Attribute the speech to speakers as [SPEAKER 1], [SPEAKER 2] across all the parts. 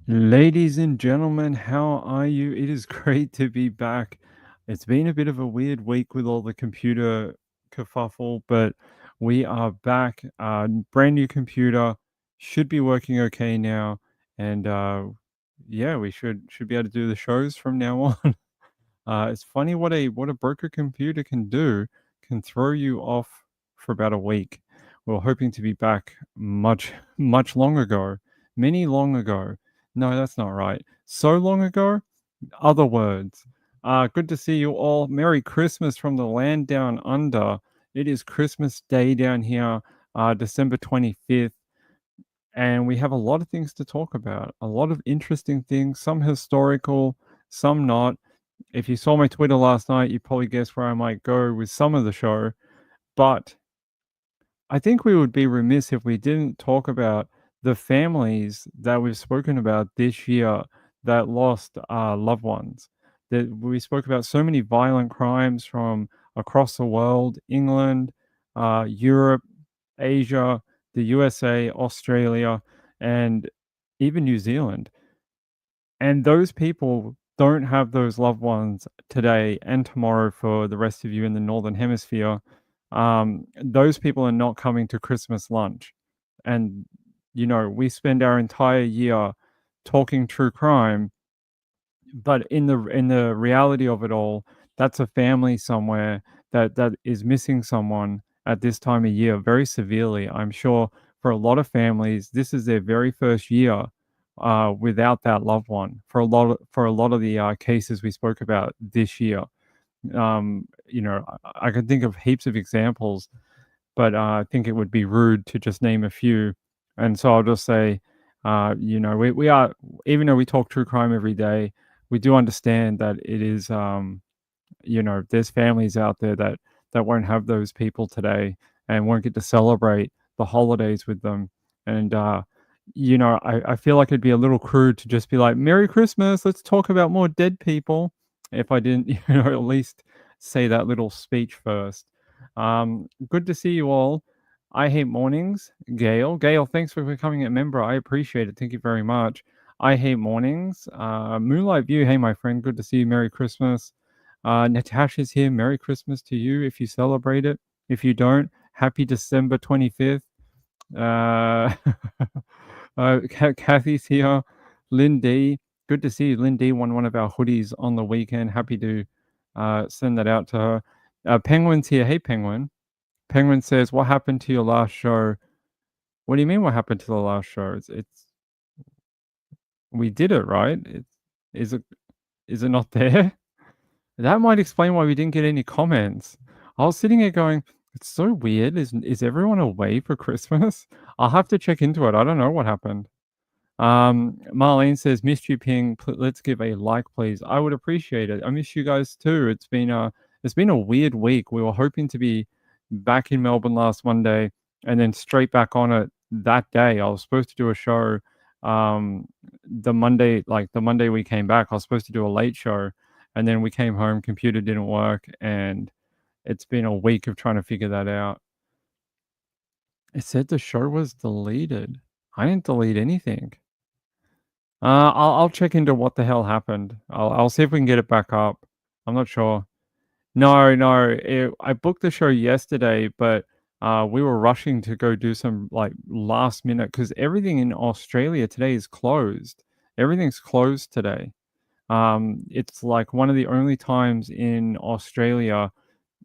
[SPEAKER 1] Ladies and gentlemen, how are you? It is great to be back. It's been a bit of a weird week with all the computer kerfuffle, but we are back. Brand new computer, should be working okay now, and yeah, we should be able to do the shows from now on. It's funny what a broker computer can do, can throw you off for about a week. We are hoping to be back much long ago, many long ago. No, that's not right. So long ago, other words. Good to see you all. Merry Christmas from the land down under. It is Christmas Day down here, December 25th, and we have a lot of things to talk about. A lot of interesting things, some historical, some not. If you saw my Twitter last night, you probably guessed where I might go with some of the show. But I think we would be remiss if we didn't talk about the families that we've spoken about this year that lost loved ones. That we spoke about so many violent crimes from across the world: England, Europe, Asia, the USA, Australia, and even New Zealand. And those people don't have those loved ones today and tomorrow for the rest of you in the Northern Hemisphere. Those people are not coming to Christmas lunch. And, we spend our entire year talking true crime, but in the reality of it all, that's a family somewhere that is missing someone at this time of year very severely. I'm sure for a lot of families, this is their very first year without that loved one. For a lot of the cases we spoke about this year, I can think of heaps of examples, but I think it would be rude to just name a few. And so I'll just say, we are, even though we talk true crime every day, we do understand that it is, there's families out there that won't have those people today and won't get to celebrate the holidays with them. And, I feel like it'd be a little crude to just be like, Merry Christmas, let's talk about more dead people, if I didn't, at least say that little speech first. Good to see you all. I hate mornings. Gail. Gail, thanks for becoming a member. I appreciate it. Thank you very much. I hate mornings. Moonlight View. Hey, my friend. Good to see you. Merry Christmas. Natasha's here. Merry Christmas to you if you celebrate it. If you don't, happy December 25th. Uh, Kathy's here. Lynn D. Good to see you. Lynn D won one of our hoodies on the weekend. Happy to send that out to her. Penguin's here. Hey, Penguin. Penguin says, "What happened to your last show?" What do you mean? What happened to the last show? It's we did it, right? Is it is it not there? That might explain why we didn't get any comments. I was sitting here going, "It's so weird. Is everyone away for Christmas?" I'll have to check into it. I don't know what happened. Marlene says, "Missed you, Ping. Let's give a like, please. I would appreciate it. I miss you guys too. It's been a weird week. We were hoping to be back in Melbourne last Monday and then straight back on it that day. I was supposed to do a show the Monday we came back. I was supposed to do a late show, and then we came home, computer didn't work, and it's been a week of trying to figure that out. It said the show was deleted. I didn't delete anything. I'll check into what the hell happened. I'll see if we can get it back up. I'm not sure. No, no. I booked the show yesterday, but we were rushing to go do some like last minute because everything in Australia today is closed. Everything's closed today. It's like one of the only times in Australia.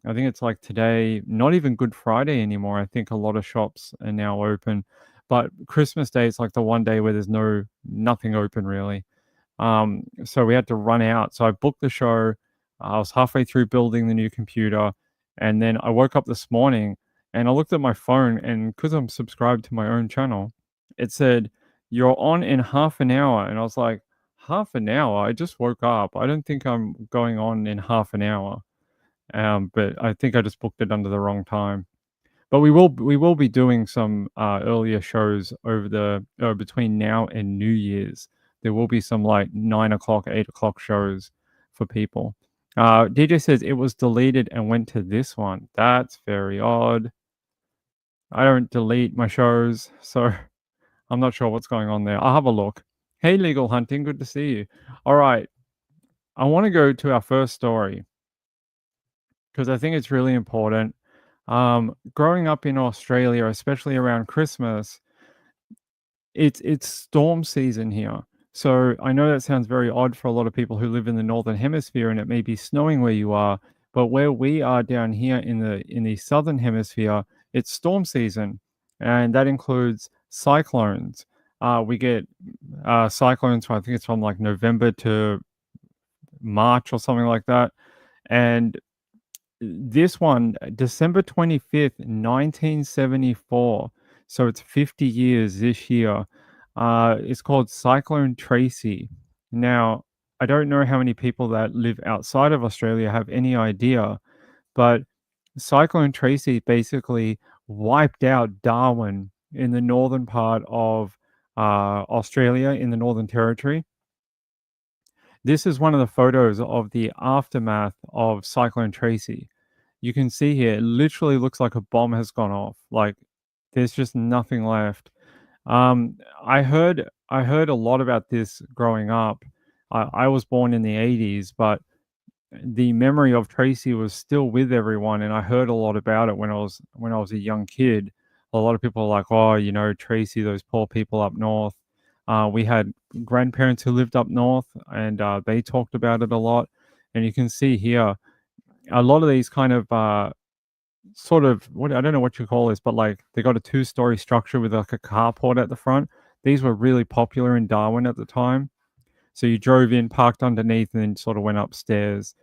[SPEAKER 1] I think it's like today, not even Good Friday anymore. I think a lot of shops are now open, but Christmas Day is like the one day where there's nothing open really. So we had to run out. So I booked the show. I was halfway through building the new computer, and then I woke up this morning and I looked at my phone, and because I'm subscribed to my own channel, it said you're on in half an hour, and I was like, half an hour? I just woke up. I don't think I'm going on in half an hour. But I think I just booked it under the wrong time. But we will be doing some earlier shows over the between now and New Year's. There will be some like 9 o'clock, 8 o'clock shows for people. DJ says it was deleted and went to this one. That's very odd. I don't delete my shows, so I'm not sure what's going on there. I'll have a look. Hey, Legal Hunting, good to see you. All right, I want to go to our first story because I think it's really important. Growing up in Australia, especially around Christmas, it's storm season here. So I know that sounds very odd for a lot of people who live in the northern hemisphere, and it may be snowing where you are, but where we are down here in the southern hemisphere, it's storm season, and that includes cyclones. We get cyclones. I think it's from like November to March or something like that. And this one, December 25th, 1974. So it's 50 years this year. It's called Cyclone Tracy. Now, I don't know how many people that live outside of Australia have any idea, but Cyclone Tracy basically wiped out Darwin in the northern part of Australia, in the Northern Territory. This is one of the photos of the aftermath of Cyclone Tracy. You can see here, it literally looks like a bomb has gone off. Like there's just nothing left. I heard a lot about this growing up. I was born in the 80s, but the memory of Tracy was still with everyone, and I heard a lot about it when I was a young kid. A lot of people are like, "Oh, you know, Tracy, those poor people up north." We had grandparents who lived up north, and they talked about it a lot. And you can see here a lot of these kind of sort of what I don't know what you call this, but like they got a two-story structure with like a carport at the front. These were really popular in Darwin at the time. So you drove in, parked underneath, and then sort of went upstairs.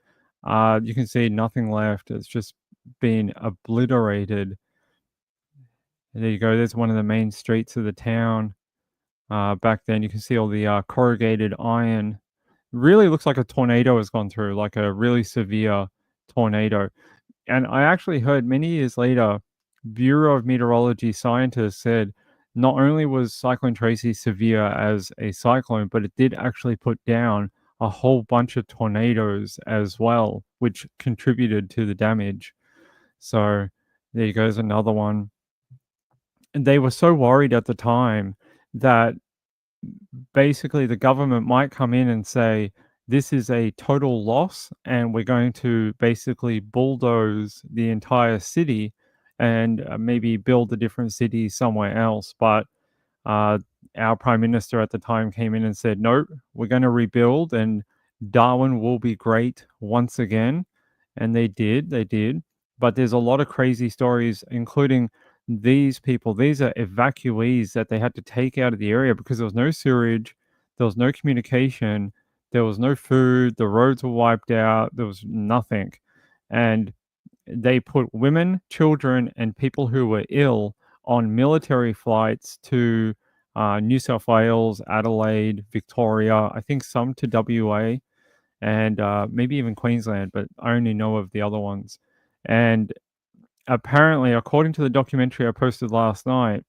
[SPEAKER 1] You can see nothing left. It's just been obliterated. And there you go. There's one of the main streets of the town. Back then, you can see all the corrugated iron. Really looks like a tornado has gone through, like a really severe tornado. And I actually heard many years later, Bureau of Meteorology scientists said not only was Cyclone Tracy severe as a cyclone, but it did actually put down a whole bunch of tornadoes as well, which contributed to the damage. So there goes another one. And they were so worried at the time that basically the government might come in and say, this is a total loss, and we're going to basically bulldoze the entire city and maybe build a different city somewhere else. But uh, our prime minister at the time came in and said, "Nope, we're going to rebuild, and Darwin will be great once again." And they did, they did. But there's a lot of crazy stories, including these people. These are evacuees that they had to take out of the area because there was no sewage, there was no communication, there was no food, the roads were wiped out, there was nothing. And they put women, children, and people who were ill on military flights to New South Wales, Adelaide, Victoria, I think some to WA, and maybe even Queensland, but I only know of the other ones. And apparently, according to the documentary I posted last night,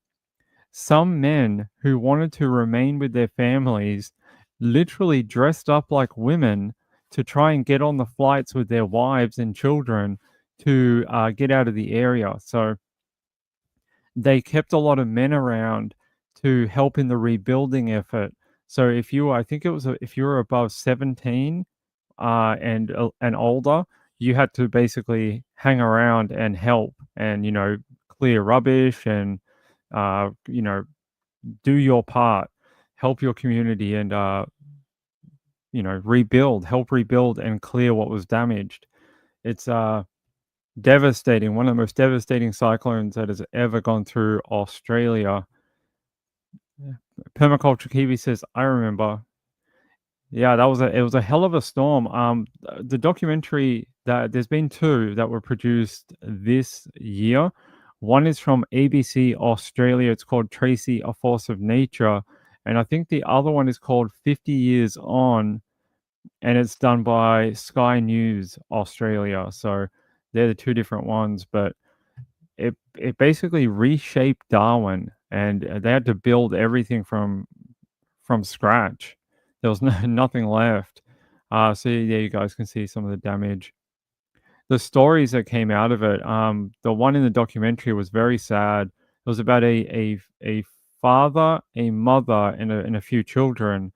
[SPEAKER 1] some men who wanted to remain with their families literally dressed up like women to try and get on the flights with their wives and children to get out of the area. So they kept a lot of men around to help in the rebuilding effort. So if you, I think it was, if you were above 17 and older, you had to basically hang around and help, and clear rubbish and you know do your part, help your community, and rebuild, help rebuild and clear what was damaged. It's devastating, one of the most devastating cyclones that has ever gone through Australia. Yeah. Permaculture Kiwi says, I remember. Yeah, it was a hell of a storm. The documentary, that there's been two that were produced this year. One is from ABC Australia. It's called Tracy, A Force of Nature. And I think the other one is called 50 Years On, and it's done by Sky News Australia. So they're the two different ones, but it basically reshaped Darwin, and they had to build everything from scratch. There was nothing left. So yeah, you guys can see some of the damage. The stories that came out of it, the one in the documentary was very sad. It was about a father, a mother, and a few children.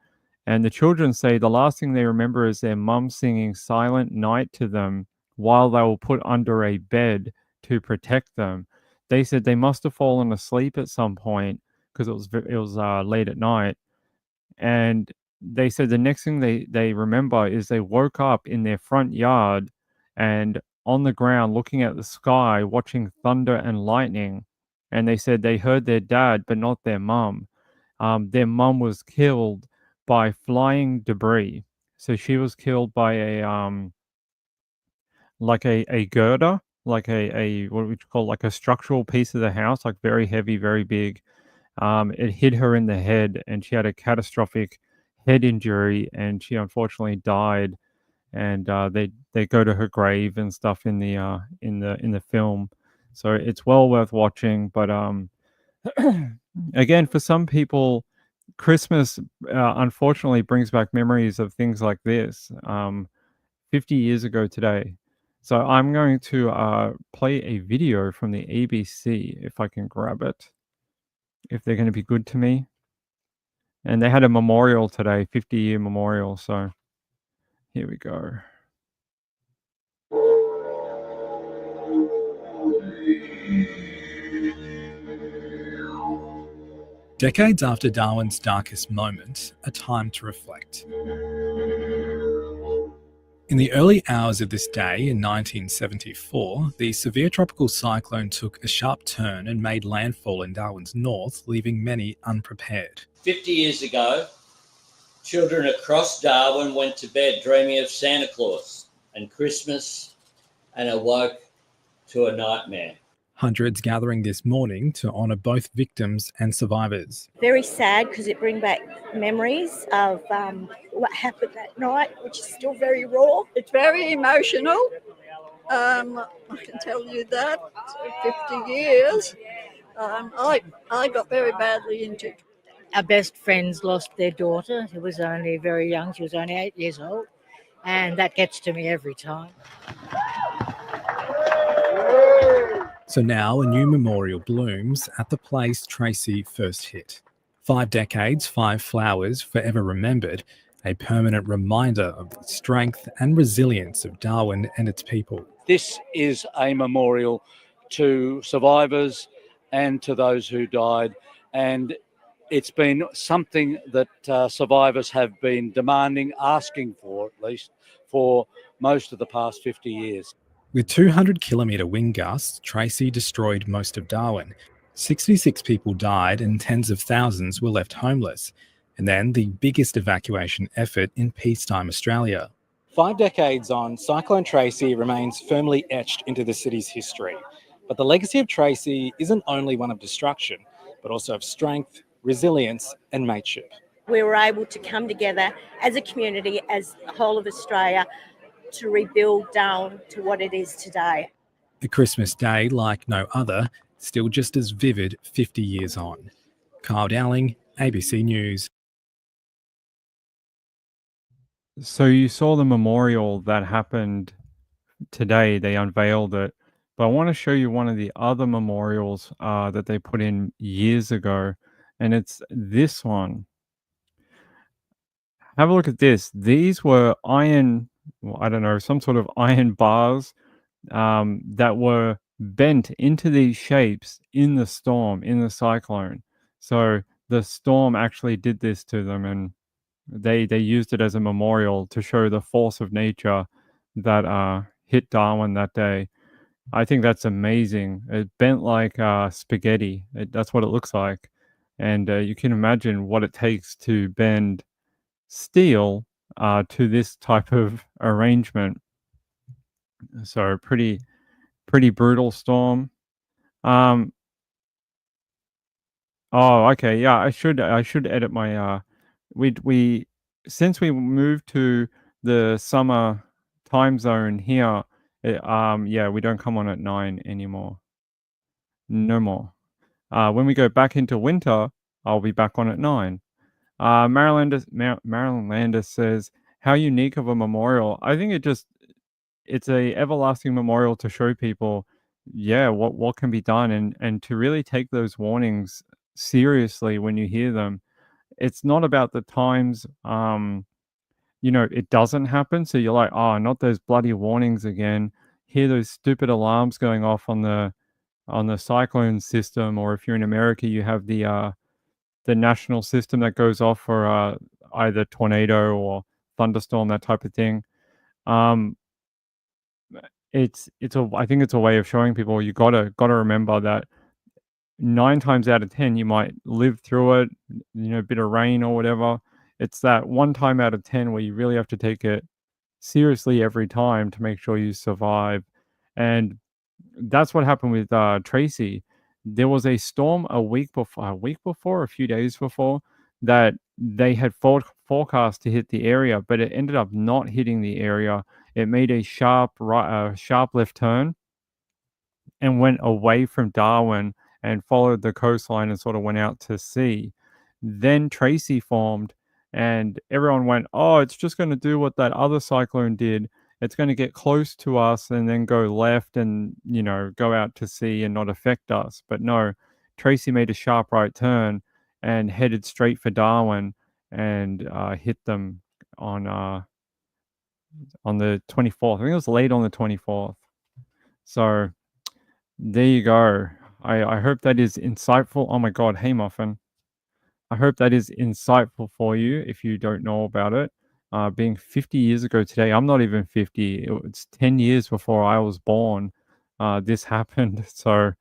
[SPEAKER 1] And the children say the last thing they remember is their mum singing Silent Night to them while they were put under a bed to protect them. They said they must have fallen asleep at some point because it was late at night, and they said the next thing they remember is they woke up in their front yard and on the ground looking at the sky, watching thunder and lightning, and they said they heard their dad, but not their mum. Their mum was killed by flying debris. So she was killed by a girder, like a what would you call, like a structural piece of the house, like very heavy, very big. It hit her in the head, and she had a catastrophic head injury, and she unfortunately died. And they go to her grave and stuff in the film, so it's well worth watching. But again, for some people, Christmas unfortunately brings back memories of things like this. 50 years ago today. So I'm going to play a video from the ABC if I can grab it, if they're going to be good to me. And they had a memorial today, 50-year memorial. So here we go.
[SPEAKER 2] Decades after Darwin's darkest moment, a time to reflect. In the early hours of this day in 1974, the severe tropical cyclone took a sharp turn and made landfall in Darwin's north, leaving many unprepared.
[SPEAKER 3] 50 years ago, children across Darwin went to bed dreaming of Santa Claus and Christmas and awoke to a nightmare.
[SPEAKER 2] Hundreds gathering this morning to honour both victims and survivors.
[SPEAKER 4] Very sad because it brings back memories of what happened that night, which is still very raw.
[SPEAKER 5] It's very emotional. I can tell you that. 50 years. I got very badly injured.
[SPEAKER 6] Our best friends lost their daughter, who was only very young. She was only 8 years old. And that gets to me every time.
[SPEAKER 2] So now a new memorial blooms at the place Tracy first hit. 5 decades, 5 flowers, forever remembered, a permanent reminder of the strength and resilience of Darwin and its people.
[SPEAKER 7] This is a memorial to survivors and to those who died, and it's been something that survivors have been demanding, asking for at least, for most of the past 50 years.
[SPEAKER 2] With 200-kilometre wind gusts, Tracy destroyed most of Darwin. 66 people died and tens of thousands were left homeless. And then the biggest evacuation effort in peacetime Australia.
[SPEAKER 8] 5 decades on, Cyclone Tracy remains firmly etched into the city's history. But the legacy of Tracy isn't only one of destruction, but also of strength, resilience and mateship.
[SPEAKER 4] We were able to come together as a community, as the whole of Australia, to rebuild down to what it is today.
[SPEAKER 2] A Christmas day like no other, still just as vivid 50 years on. Kyle Dowling, ABC News.
[SPEAKER 1] So you saw the memorial that happened today. They unveiled it. But I want to show you one of the other memorials that they put in years ago. And it's this one. Have a look at this. These were some sort of iron bars that were bent into these shapes in the storm, in the cyclone. So the storm actually did this to them, and they used it as a memorial to show the force of nature that hit Darwin that day. I think that's amazing. It bent like spaghetti. That's what it looks like. And you can imagine what it takes to bend steel to this type of arrangement. So pretty brutal storm. Oh, okay. Yeah, I should edit my we since we moved to the summer time zone here, yeah, we don't come on at 9 anymore. No more. When we go back into winter, I'll be back on at 9. Marilyn Landis says, how unique of a memorial. I think it's a everlasting memorial to show people, yeah, what can be done, and to really take those warnings seriously when you hear them. it's not about the times, it doesn't happen. So you're like, oh, not those bloody warnings again. Hear those stupid alarms going off on the cyclone system, or if you're in America, you have the national system that goes off for either tornado or thunderstorm, that type of thing. Um, I think it's a way of showing people you gotta remember that 9 times out of 10 you might live through it, a bit of rain or whatever. It's that 1 time out of 10 where you really have to take it seriously every time to make sure you survive. And that's what happened with Tracy. There was a storm a few days before, that they had forecast to hit the area, but it ended up not hitting the area. It made a sharp left turn and went away from Darwin and followed the coastline and sort of went out to sea. Then Tracy formed, and everyone went, oh, it's just going to do what that other cyclone did. It's going to get close to us and then go left and, go out to sea and not affect us. But no, Tracy made a sharp right turn and headed straight for Darwin and hit them on the 24th. I think it was late on the 24th. So there you go. I hope that is insightful. Oh my God, hey Muffin. I hope that is insightful for you if you don't know about it. Being 50 years ago today, I'm not even 50. It's 10 years before I was born. This happened. So,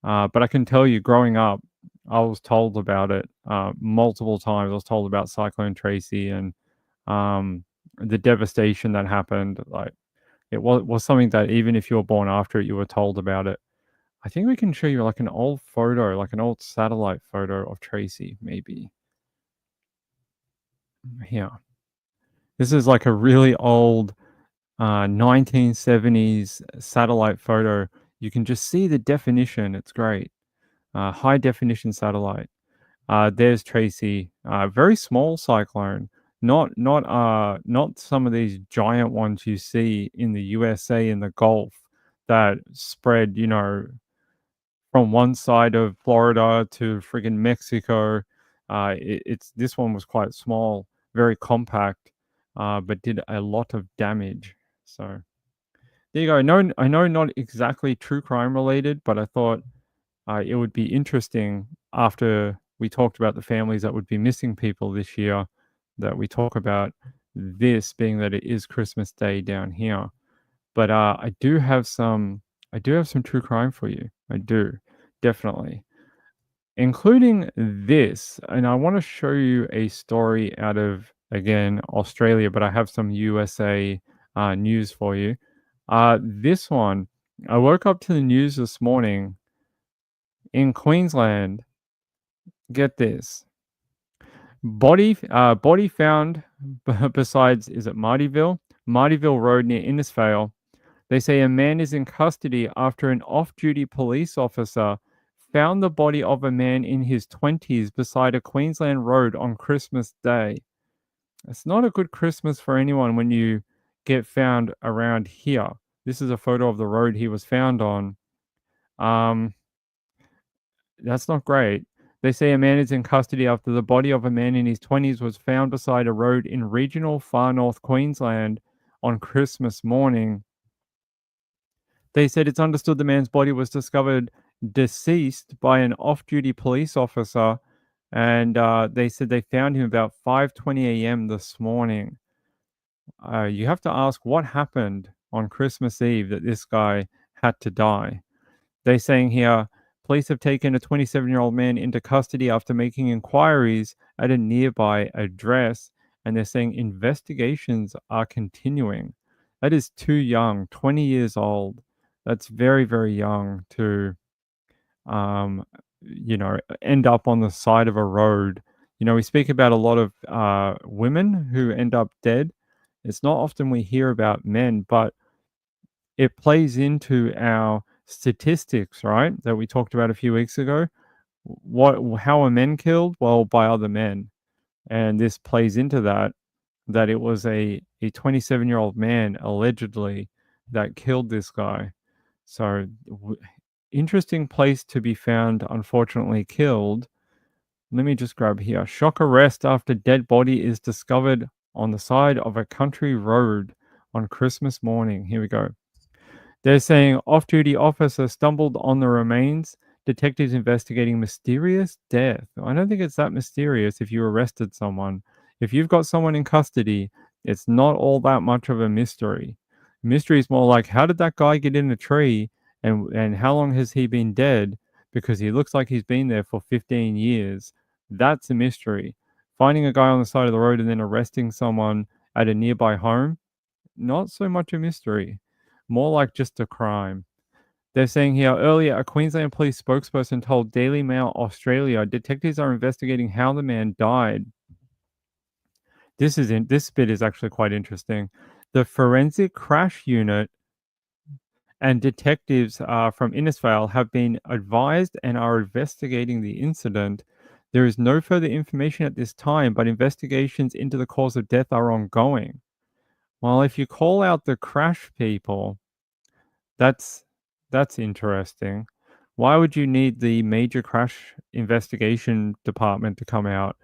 [SPEAKER 1] but I can tell you, growing up, I was told about it multiple times. I was told about Cyclone Tracy and the devastation that happened. Like, it was something that even if you were born after it, you were told about it. I think we can show you like an old photo, like an old satellite photo of Tracy, maybe. Here. This is like a really old 1970s satellite photo. You can just see the definition. It's great. High definition satellite. There's Tracy. Very small cyclone. Not some of these giant ones you see in the USA in the Gulf that spread, from one side of Florida to friggin' Mexico. This one was quite small, very compact, but did a lot of damage. So there you go. I know not exactly true crime related, but I thought it would be interesting after we talked about the families that would be missing people this year, that we talk about this being that it is Christmas Day down here. But I do have some true crime for you. I do, definitely. Including this. And I want to show you a story out of, again, Australia, but I have some USA news for you. This one, I woke up to the news this morning in Queensland. Get this. Body found besides, is it Martyville Road near Innisfail. They say a man is in custody after an off-duty police officer found the body of a man in his 20s beside a Queensland road on Christmas Day. It's not a good Christmas for anyone when you get found around here. This is a photo of the road he was found on. That's not great. They say a man is in custody after the body of a man in his 20s was found beside a road in regional far north Queensland on Christmas morning. They said it's understood the man's body was discovered deceased by an off-duty police officer, and they said they found him about 5:20 a.m. this morning. You have to ask what happened on Christmas Eve that this guy had to die. They're saying here, police have taken a 27-year-old man into custody after making inquiries at a nearby address, and they're saying investigations are continuing. That is too young, 20 years old. That's very, very young to, end up on the side of a road. We speak about a lot of women who end up dead. It's not often we hear about men, but it plays into our statistics, right? That we talked about a few weeks ago. How are men killed? Well, by other men. And this plays into that it was a 27-year-old man allegedly that killed this guy. So interesting place to be found, unfortunately killed. Let me just grab here. Shock arrest after dead body is discovered on the side of a country road on Christmas morning. Here we go. They're saying off-duty officer stumbled on the remains. Detectives investigating mysterious death. I don't think it's that mysterious if you arrested someone. If you've got someone in custody, it's not all that much of a mystery. Mystery is more like, how did that guy get in a tree, and how long has he been dead? Because he looks like he's been there for 15 years. That's a mystery. Finding a guy on the side of the road and then arresting someone at a nearby home, not so much a mystery. More like just a crime. They're saying here earlier, a Queensland police spokesperson told Daily Mail Australia detectives are investigating how the man died. This bit is actually quite interesting. The forensic crash unit and detectives from Innisfail have been advised and are investigating the incident. There is no further information at this time, but investigations into the cause of death are ongoing. Well, if you call out the crash people, that's interesting. Why would you need the major crash investigation department to come out?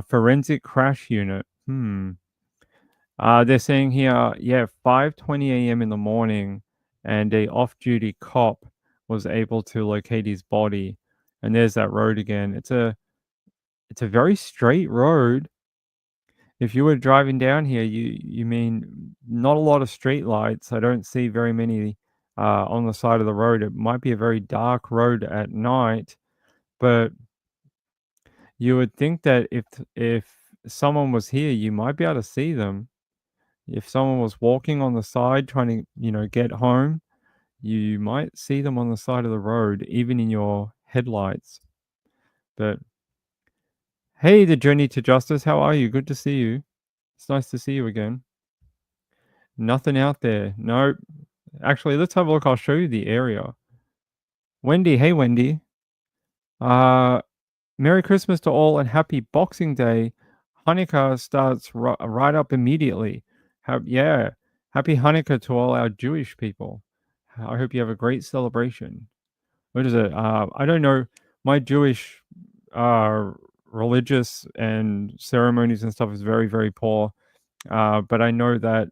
[SPEAKER 1] Forensic crash unit. They're saying here, 5:20 a.m. in the morning, and a off-duty cop was able to locate his body. And there's that road again. It's a very straight road. If you were driving down here, you mean not a lot of street lights. I don't see very many on the side of the road. It might be a very dark road at night, but you would think that if someone was here, you might be able to see them. If someone was walking on the side trying to, get home, you might see them on the side of the road, even in your headlights. But hey, the Journey to Justice, how are you? Good to see you. It's nice to see you again. Nothing out there. No. Actually, let's have a look. I'll show you the area. Wendy, hey Wendy. Merry Christmas to all and happy Boxing Day. Hanukkah starts right up immediately. Happy Hanukkah to all our Jewish people. I hope you have a great celebration. What is it? I don't know. My Jewish religious and ceremonies and stuff is very, very poor. But I know that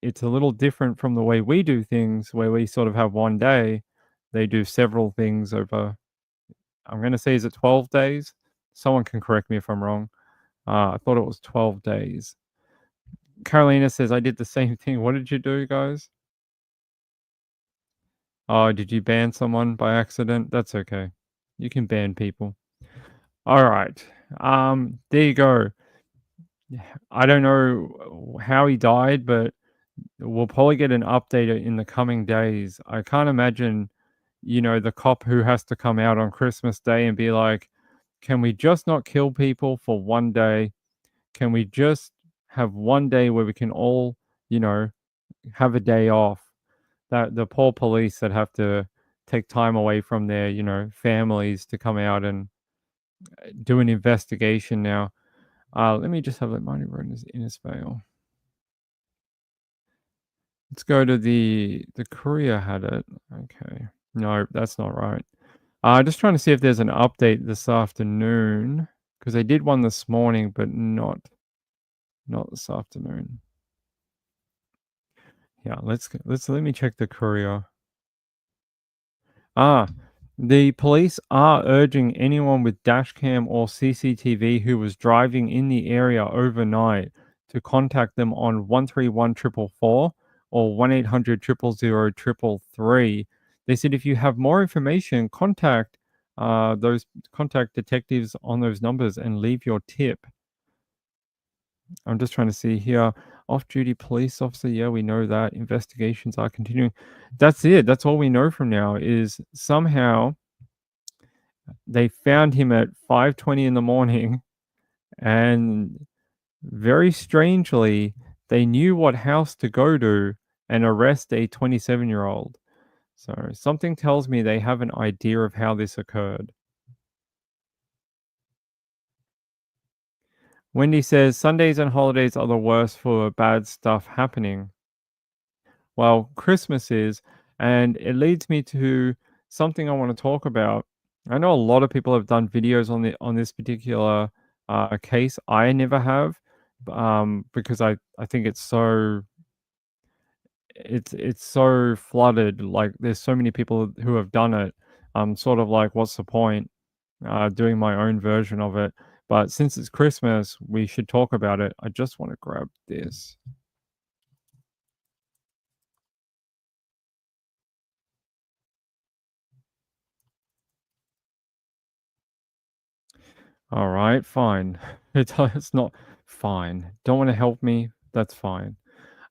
[SPEAKER 1] it's a little different from the way we do things, where we sort of have one day. They do several things over, I'm going to say, is it 12 days? Someone can correct me if I'm wrong. I thought it was 12 days. Carolina says, I did the same thing. What did you do, guys? Oh, did you ban someone by accident? That's okay. You can ban people. All right. There you go. I don't know how he died, but we'll probably get an update in the coming days. I can't imagine, the cop who has to come out on Christmas Day and be like, can we just not kill people for one day? Can we just have one day where we can all, have a day off? That the poor police that have to take time away from their, families to come out and do an investigation now. Let me just have that money run as Innisfail. Let's go to the courier had it. Okay. No, that's not right. Just trying to see if there's an update this afternoon, because they did one this morning, but not this afternoon. Yeah, let me check the courier. The police are urging anyone with dashcam or CCTV who was driving in the area overnight to contact them on 131 444 or 1-800 000 333. They said if you have more information, contact detectives on those numbers and leave your tip. I'm just trying to see here. Off-duty police officer, yeah, we know that. Investigations are continuing. That's it. That's all we know from now is somehow they found him at 5:20 in the morning, and very strangely, they knew what house to go to and arrest a 27-year-old. So something tells me they have an idea of how this occurred. Wendy says, Sundays and holidays are the worst for bad stuff happening. Well, Christmas is, and it leads me to something I want to talk about. I know a lot of people have done videos on this particular case. I never have, because I think it's so flooded. Like there's so many people who have done it. Sort of like, what's the point? Doing my own version of it. But since it's Christmas, we should talk about it. I just want to grab this. All right, fine. It's not fine. Don't want to help me? That's fine.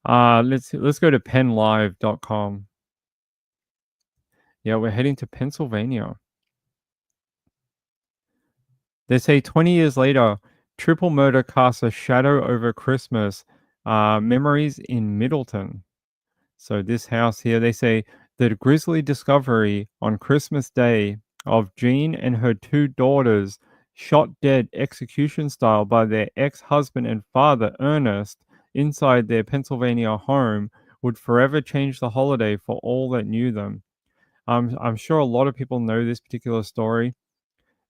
[SPEAKER 1] Let's go to penlive.com. Yeah, we're heading to Pennsylvania. They say 20 years later, triple murder casts a shadow over Christmas. Memories in Middleton. So this house here, they say the grisly discovery on Christmas Day of Jean and her two daughters shot dead execution style by their ex-husband and father, Ernest, inside their Pennsylvania home would forever change the holiday for all that knew them. I'm sure a lot of people know this particular story.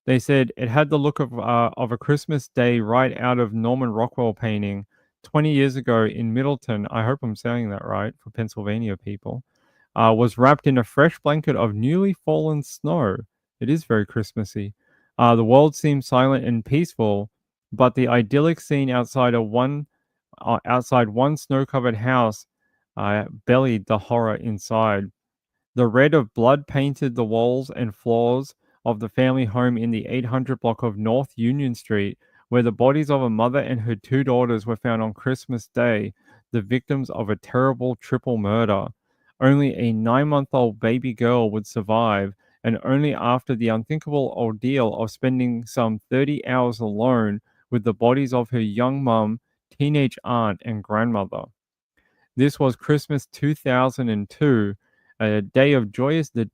[SPEAKER 1] They said it had the look of a Christmas day right out of Norman Rockwell painting 20 years ago in Middleton. I hope I'm saying that right for Pennsylvania people. Was wrapped in a fresh blanket of newly fallen snow. It is very Christmassy. The world seemed silent and peaceful, but the idyllic scene outside one snow-covered house bellied the horror inside. The red of blood painted the walls and floors of the family home in the 800 block of North Union Street, where the bodies of a mother and her two daughters were found on Christmas Day, the victims of a terrible triple murder. Only a 9-month-old baby girl would survive, and only after the unthinkable ordeal of spending some 30 hours alone with the bodies of her young mum, teenage aunt, and grandmother. This was Christmas 2002, a day of joyous the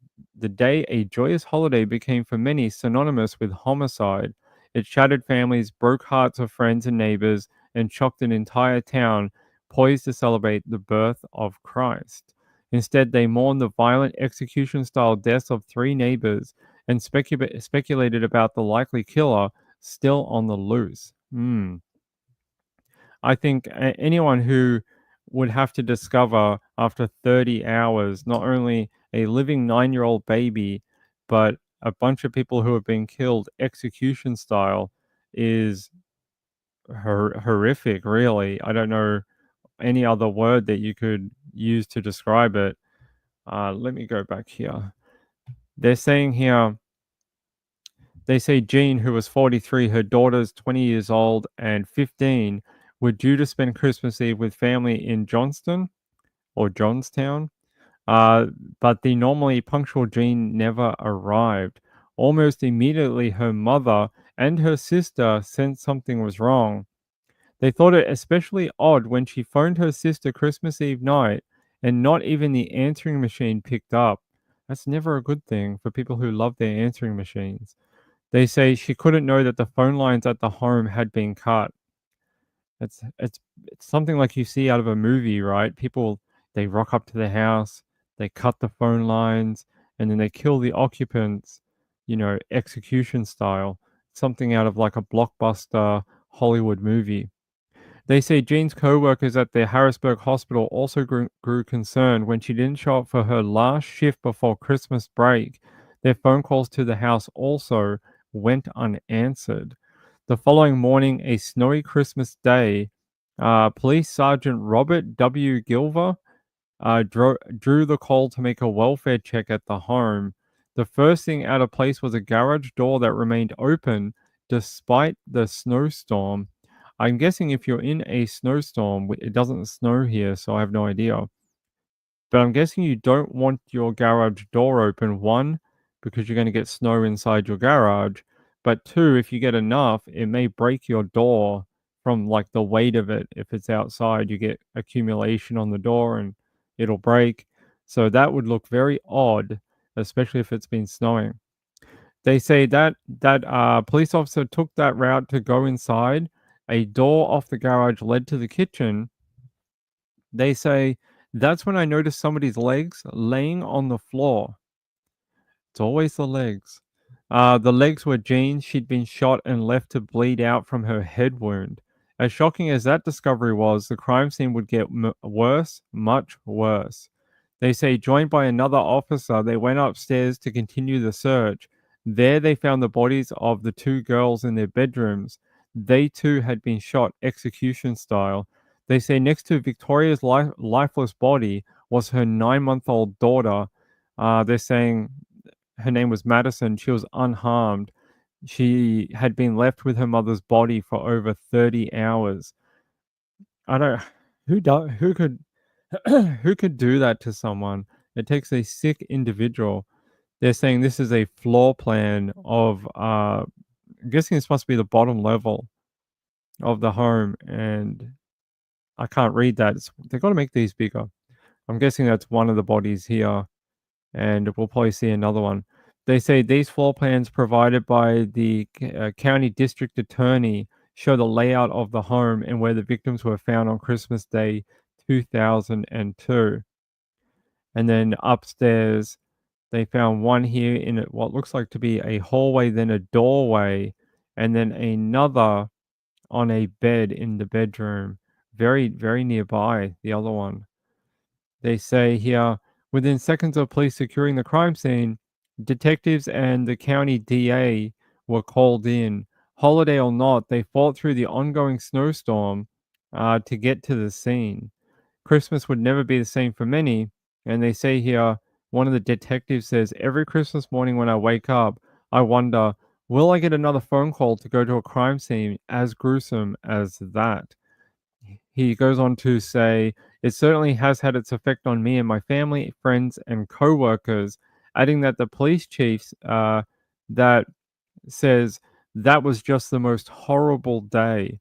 [SPEAKER 1] day a joyous holiday became for many synonymous with homicide. It shattered families, broke hearts of friends and neighbors, and shocked an entire town poised to celebrate the birth of Christ. Instead, they mourned the violent execution style deaths of three neighbors and speculated about the likely killer still on the loose. I think anyone who would have to discover after 30 hours not only a living 9-year-old baby, but a bunch of people who have been killed execution style is horrific, really. I don't know any other word that you could use to describe it. Let me go back here. They're saying here, they say Jean, who was 43, her daughter's 20 years old and 15, were due to spend Christmas Eve with family in Johnston or Johnstown. But the normally punctual Jean never arrived. Almost immediately, her mother and her sister sensed something was wrong. They thought it especially odd when she phoned her sister Christmas Eve night and not even the answering machine picked up. That's never a good thing for people who love their answering machines. They say she couldn't know that the phone lines at the home had been cut. It's something like you see out of a movie, right? People, they rock up to the house, they cut the phone lines, and then they kill the occupants, execution style. Something out of like a blockbuster Hollywood movie. They say Jean's co-workers at the Harrisburg hospital also grew concerned when she didn't show up for her last shift before Christmas break. Their phone calls to the house also went unanswered. The following morning, a snowy Christmas day, Police Sergeant Robert W. Gilver drew the call to make a welfare check at the home. The first thing out of place was a garage door that remained open despite the snowstorm. I'm guessing if you're in a snowstorm, it doesn't snow here, so I have no idea. But I'm guessing you don't want your garage door open. One, because you're going to get snow inside your garage. But two, if you get enough, it may break your door from like the weight of it. If it's outside, you get accumulation on the door and it'll break. So that would look very odd, especially if it's been snowing. They say that police officer took that route to go inside. A door off the garage led to the kitchen. They say that's when I noticed somebody's legs laying on the floor. It's always the legs. The legs were Jean's. She'd been shot and left to bleed out from her head wound. As shocking as that discovery was, the crime scene would get worse, much worse. They say, joined by another officer, they went upstairs to continue the search. There they found the bodies of the two girls in their bedrooms. They too had been shot execution style. They say next to Victoria's lifeless body was her 9-month-old daughter. They're saying her name was Madison. She was unharmed. She had been left with her mother's body for over 30 hours. I don't who could who could do that to someone? It takes a sick individual. They're saying this is a floor plan of I'm guessing this must be the bottom level of the home, and I can't read that. They've got to make these bigger. I'm guessing that's one of the bodies here, and we'll probably see another one. They say these floor plans provided by the county district attorney show the layout of the home and where the victims were found on Christmas Day 2002. And then upstairs, they found one here in what looks like to be a hallway, then a doorway, and then another on a bed in the bedroom, very, very nearby the other one. They say here, within seconds of police securing the crime scene, detectives and the county DA were called in. Holiday or not, they fought through the ongoing snowstorm to get to the scene. Christmas would never be the same for many, and they say here, one of the detectives says, every Christmas morning when I wake up, I wonder, will I get another phone call to go to a crime scene as gruesome as that? He goes on to say, it certainly has had its effect on me and my family, friends, and co-workers, adding that the police chief that says that was just the most horrible day.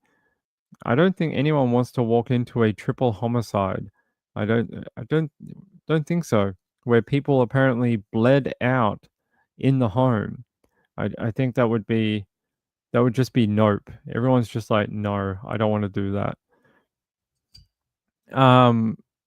[SPEAKER 1] I don't think anyone wants to walk into a triple homicide. I don't think so. Where people apparently bled out in the home. I think that would just be nope. Everyone's just like, no, I don't want to do that.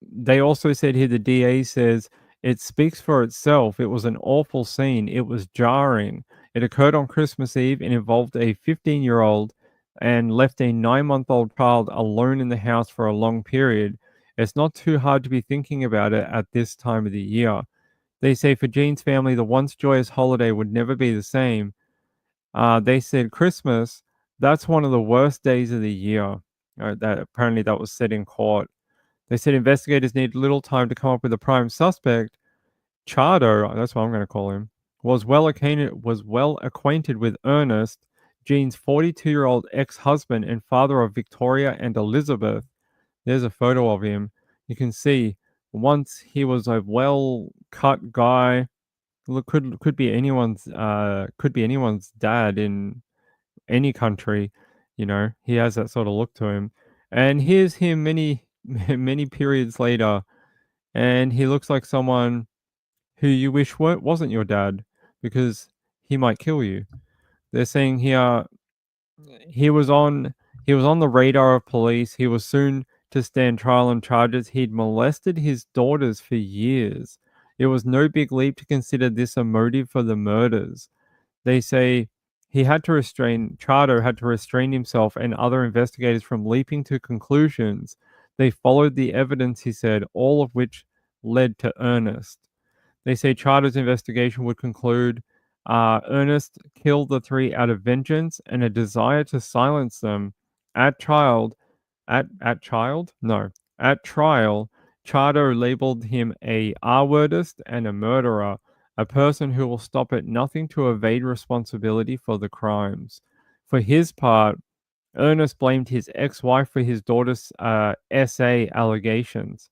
[SPEAKER 1] They also said here, the DA says, it speaks for itself. It was an awful scene. It was jarring. It occurred on Christmas Eve and involved a 15-year-old and left a 9-month-old child alone in the house for a long period. It's not too hard to be thinking about it at this time of the year. They say for Jean's family, the once joyous holiday would never be the same. They said Christmas, that's one of the worst days of the year. That was said in court. They said investigators need little time to come up with a prime suspect. Chardo, that's what I'm going to call him, was well acquainted with Ernest, Jean's 42-year-old ex-husband and father of Victoria and Elizabeth. There's a photo of him. You can see once he was a well-cut guy. Look, could be anyone's dad in any country. You know, he has that sort of look to him. And here's him many periods later, and he looks like someone who you wish wasn't your dad, because he might kill you. They're saying here he was on the radar of police. He was soon to stand trial on charges. He'd molested his daughters for years. It was no big leap to consider this a motive for the murders. They say Chardo had to restrain himself and other investigators from leaping to conclusions. They followed the evidence, he said, all of which led to Ernest. They say Chardo's investigation would conclude Ernest killed the three out of vengeance and a desire to silence them. At trial, Chardo labeled him a R-wordist and a murderer, a person who will stop at nothing to evade responsibility for the crimes. For his part, Ernest blamed his ex-wife for his daughter's SA allegations.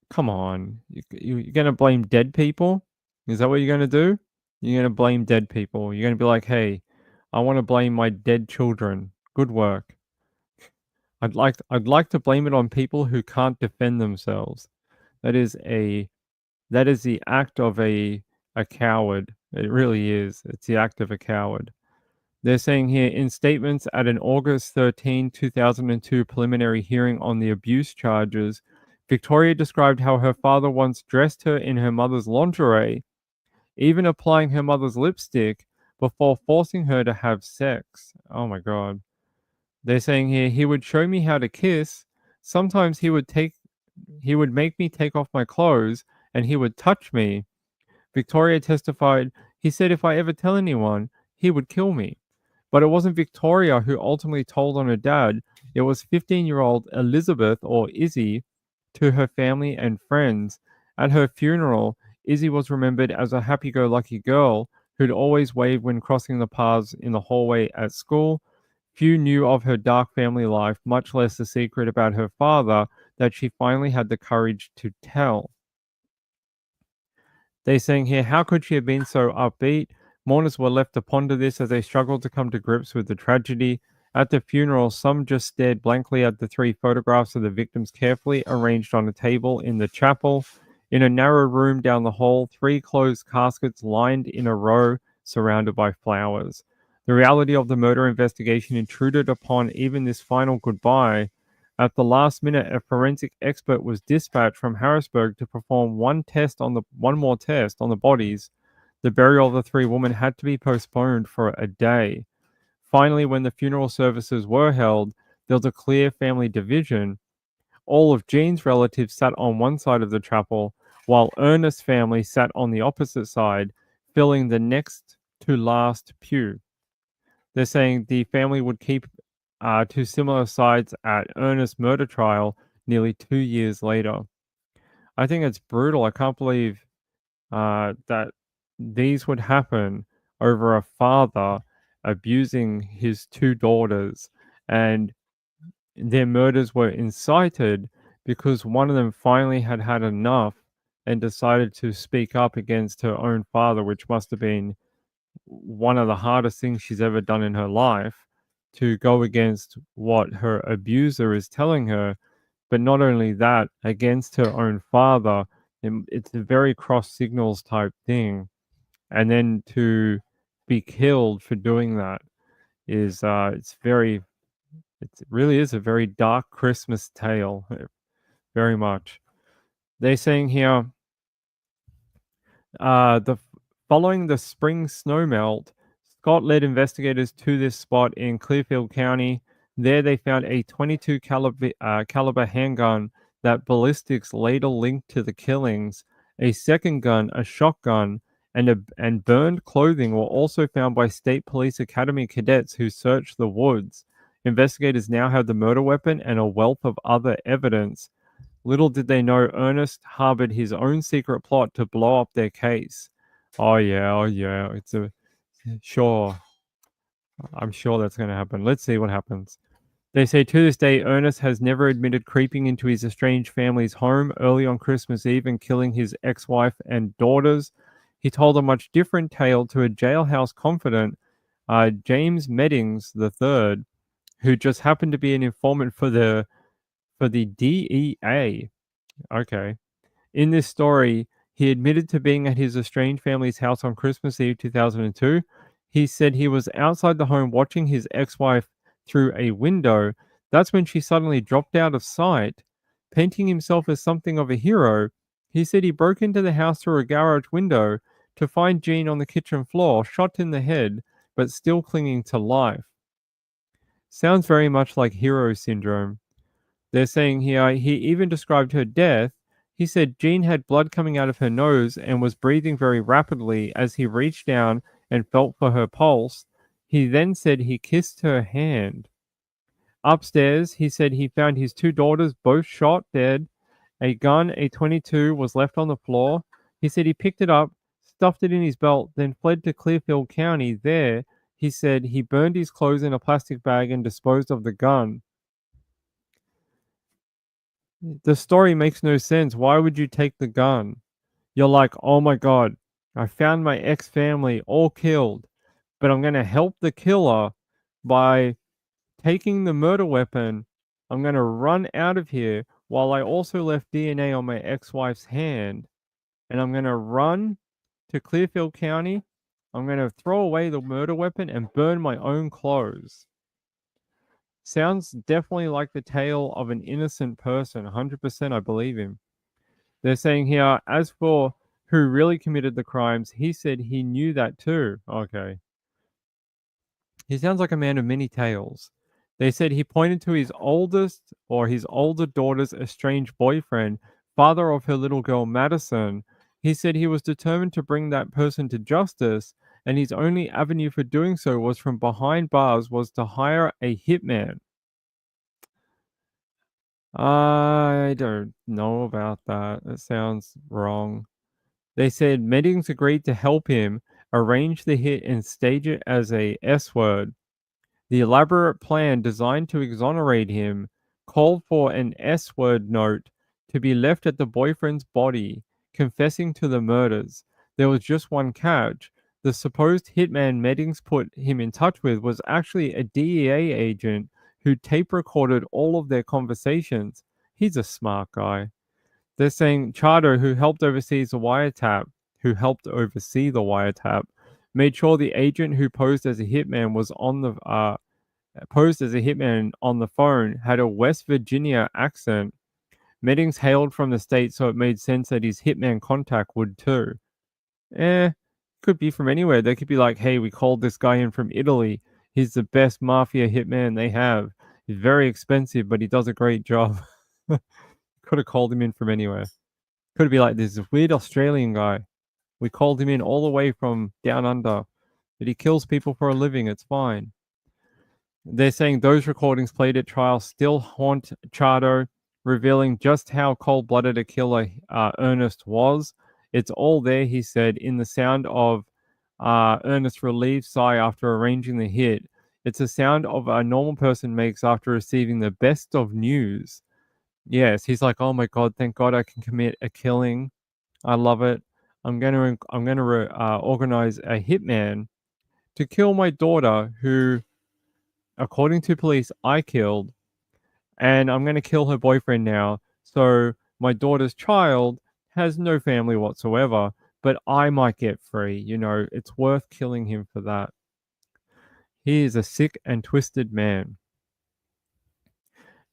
[SPEAKER 1] Come on. You're going to blame dead people? Is that what you're going to do? You're going to blame dead people. You're going to be like, hey, I want to blame my dead children. Good work. I'd like to blame it on people who can't defend themselves. That is the act of a coward. It really is. It's the act of a coward. They're saying here, in statements at an August 13, 2002 preliminary hearing on the abuse charges, Victoria described how her father once dressed her in her mother's lingerie even applying her mother's lipstick before forcing her to have sex. Oh my God. They're saying here he would show me how to kiss. Sometimes he would make me take off my clothes and he would touch me. Victoria testified, he said if I ever tell anyone, he would kill me. But it wasn't Victoria who ultimately told on her dad. It was 15-year-old Elizabeth, or Izzy, to her family and friends. At her funeral, Izzy was remembered as a happy-go-lucky girl who'd always wave when crossing the paths in the hallway at school. Few knew of her dark family life, much less the secret about her father that she finally had the courage to tell. They're saying here, how could she have been so upbeat? Mourners were left to ponder this as they struggled to come to grips with the tragedy. At the funeral, some just stared blankly at the 3 photographs of the victims carefully arranged on a table in the chapel. In a narrow room down the hall, 3 closed caskets lined in a row, surrounded by flowers. The reality of the murder investigation intruded upon even this final goodbye. At the last minute, a forensic expert was dispatched from Harrisburg to perform one more test on the bodies. The burial of the 3 women had to be postponed for a day. Finally, when the funeral services were held, there was a clear family division. All of Jean's relatives sat on one side of the chapel, while Ernest's family sat on the opposite side, filling the next to last pew. They're saying the family would keep 2 similar sides at Ernest's murder trial nearly 2 years later. I think it's brutal. I can't believe that these would happen over a father abusing his 2 daughters, and their murders were incited because one of them finally had had enough and decided to speak up against her own father, which must have been one of the hardest things she's ever done in her life, to go against what her abuser is telling her. But not only that, against her own father. It's a very cross signals type thing. And then to be killed for doing that is it really is a very dark Christmas tale. Very much. They're saying here, following the spring snowmelt, Scott led investigators to this spot in Clearfield County. There they found a 22 caliber handgun that ballistics later linked to the killings. A second gun, a shotgun, and burned clothing were also found by State Police Academy cadets who searched the woods. Investigators now have the murder weapon and a wealth of other evidence. Little did they know Ernest harbored his own secret plot to blow up their case. Oh yeah. Sure. I'm sure that's going to happen. Let's see what happens. They say to this day, Ernest has never admitted creeping into his estranged family's home early on Christmas Eve and killing his ex-wife and daughters. He told a much different tale to a jailhouse confidant, James Meddings III, who just happened to be an informant for the DEA. Okay. In this story, he admitted to being at his estranged family's house on Christmas Eve 2002. He said he was outside the home watching his ex-wife through a window. That's when she suddenly dropped out of sight. Painting himself as something of a hero, he said he broke into the house through a garage window to find Jean on the kitchen floor, shot in the head, but still clinging to life. Sounds very much like hero syndrome. They're saying here he even described her death. He said Jean had blood coming out of her nose and was breathing very rapidly as he reached down and felt for her pulse. He then said he kissed her hand. Upstairs, he said he found his 2 daughters both shot dead. A gun, a .22, was left on the floor. He said he picked it up, stuffed it in his belt, then fled to Clearfield County. There, he said he burned his clothes in a plastic bag and disposed of the gun. The story makes no sense. Why would you take the gun? You're like, oh my God, I found my ex-family all killed, but I'm going to help the killer by taking the murder weapon. I'm going to run out of here while I also left DNA on my ex-wife's hand, and I'm going to run to Clearfield County. I'm going to throw away the murder weapon and burn my own clothes. Sounds definitely like the tale of an innocent person. 100% I believe him. They're saying here, as for who really committed the crimes, he said he knew that too. Okay. He sounds like a man of many tales. They said he pointed to his older daughter's estranged boyfriend, father of her little girl Madison. He said he was determined to bring that person to justice, and his only avenue for doing so was from behind bars was to hire a hitman. I don't know about that. That sounds wrong. They said Meddings agreed to help him arrange the hit and stage it as a S word. The elaborate plan designed to exonerate him called for an S word note to be left at the boyfriend's body, confessing to the murders. There was just one catch. The supposed hitman Meddings put him in touch with was actually a DEA agent who tape recorded all of their conversations. He's a smart guy. They're saying Charter, who helped oversee the wiretap, made sure the agent who posed as a hitman on the phone had a West Virginia accent. Meddings hailed from the state, so it made sense that his hitman contact would too. Could be from anywhere. They could be like, hey, we called this guy in from Italy. He's the best mafia hitman they have. He's very expensive, but he does a great job. Could have called him in from anywhere. Could be like this weird Australian guy. We called him in all the way from down under, but he kills people for a living. It's fine. They're saying those recordings played at trial still haunt Chardo, revealing just how cold-blooded a killer Ernest was. It's all there, he said, in the sound of Ernest's relieved sigh after arranging the hit. It's a sound of a normal person makes after receiving the best of news. Yes, he's like, oh my God, thank God I can commit a killing. I love it. I'm gonna organize a hitman to kill my daughter, who, according to police, I killed, and I'm gonna kill her boyfriend now. So my daughter's child has no family whatsoever, but I might get free. You know, it's worth killing him for that. He is a sick and twisted man.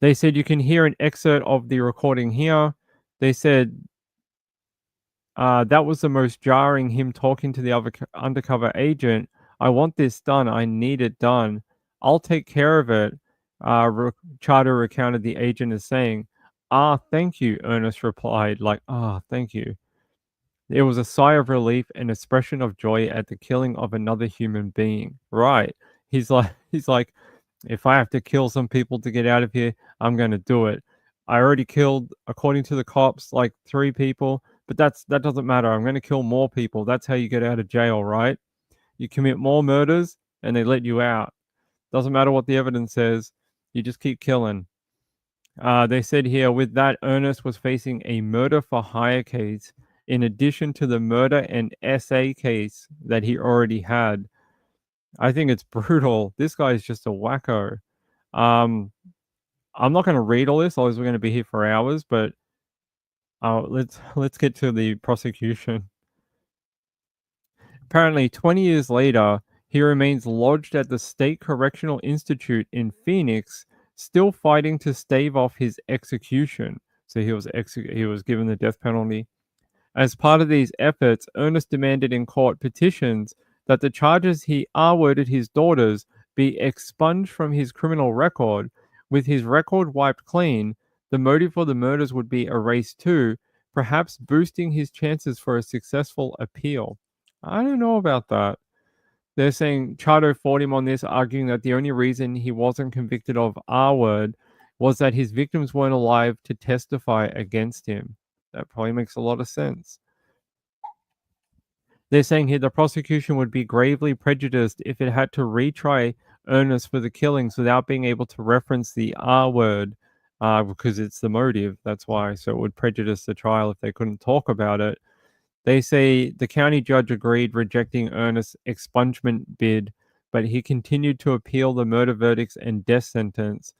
[SPEAKER 1] They said you can hear an excerpt of the recording here. They said that was the most jarring, him talking to the other undercover agent. I want this done. I need it done. I'll take care of it. Charter recounted the agent as saying, thank you, Ernest replied, like, thank you. It was a sigh of relief, an expression of joy at the killing of another human being. Right. He's like, if I have to kill some people to get out of here, I'm going to do it. I already killed, according to the cops, like 3 people, but that doesn't matter. I'm going to kill more people. That's how you get out of jail, right? You commit more murders and they let you out. Doesn't matter what the evidence says. You just keep killing. They said here, with that, Ernest was facing a murder for hire case in addition to the murder and SA case that he already had. I think it's brutal. This guy is just a wacko. I'm not going to read all this, otherwise we're going to be here for hours, but let's get to the prosecution. Apparently, 20 years later, he remains lodged at the State Correctional Institute in Phoenix, still fighting to stave off his execution. So he was given the death penalty. As part of these efforts, Ernest demanded in court petitions that the charges he R-worded his daughters be expunged from his criminal record. With his record wiped clean, the motive for the murders would be erased too, perhaps boosting his chances for a successful appeal. I don't know about that. They're saying Chardo fought him on this, arguing that the only reason he wasn't convicted of R-word was that his victims weren't alive to testify against him. That probably makes a lot of sense. They're saying here the prosecution would be gravely prejudiced if it had to retry Ernest for the killings without being able to reference the R-word, because it's the motive. That's why. So it would prejudice the trial if they couldn't talk about it. They say the county judge agreed, rejecting Ernest's expungement bid, but he continued to appeal the murder verdicts and death sentence.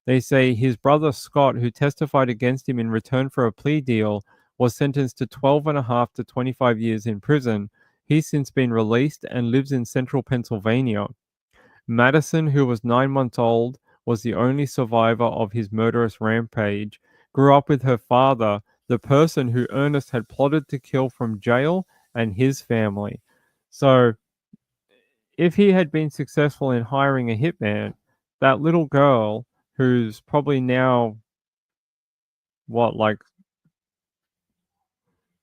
[SPEAKER 1] They say his brother Scott, who testified against him in return for a plea deal, was sentenced to 12.5 to 25 years in prison. He's since been released and lives in central Pennsylvania. Madison, who was 9 months old, was the only survivor of his murderous rampage, grew up with her father, the person who Ernest had plotted to kill from jail and his family. So, if he had been successful in hiring a hitman, that little girl, who's probably now, what, like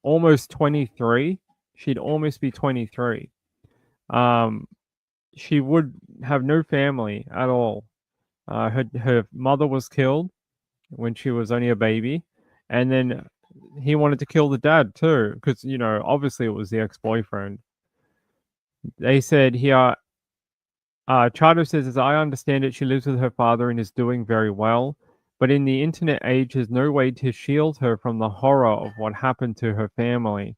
[SPEAKER 1] almost 23, she'd almost be 23. Um, she would have no family at all. Her mother was killed when she was only a baby, and then he wanted to kill the dad too, because obviously it was the ex-boyfriend. They said here, Charter says, as I understand it, she lives with her father and is doing very well, but in the internet age, there's no way to shield her from the horror of what happened to her family.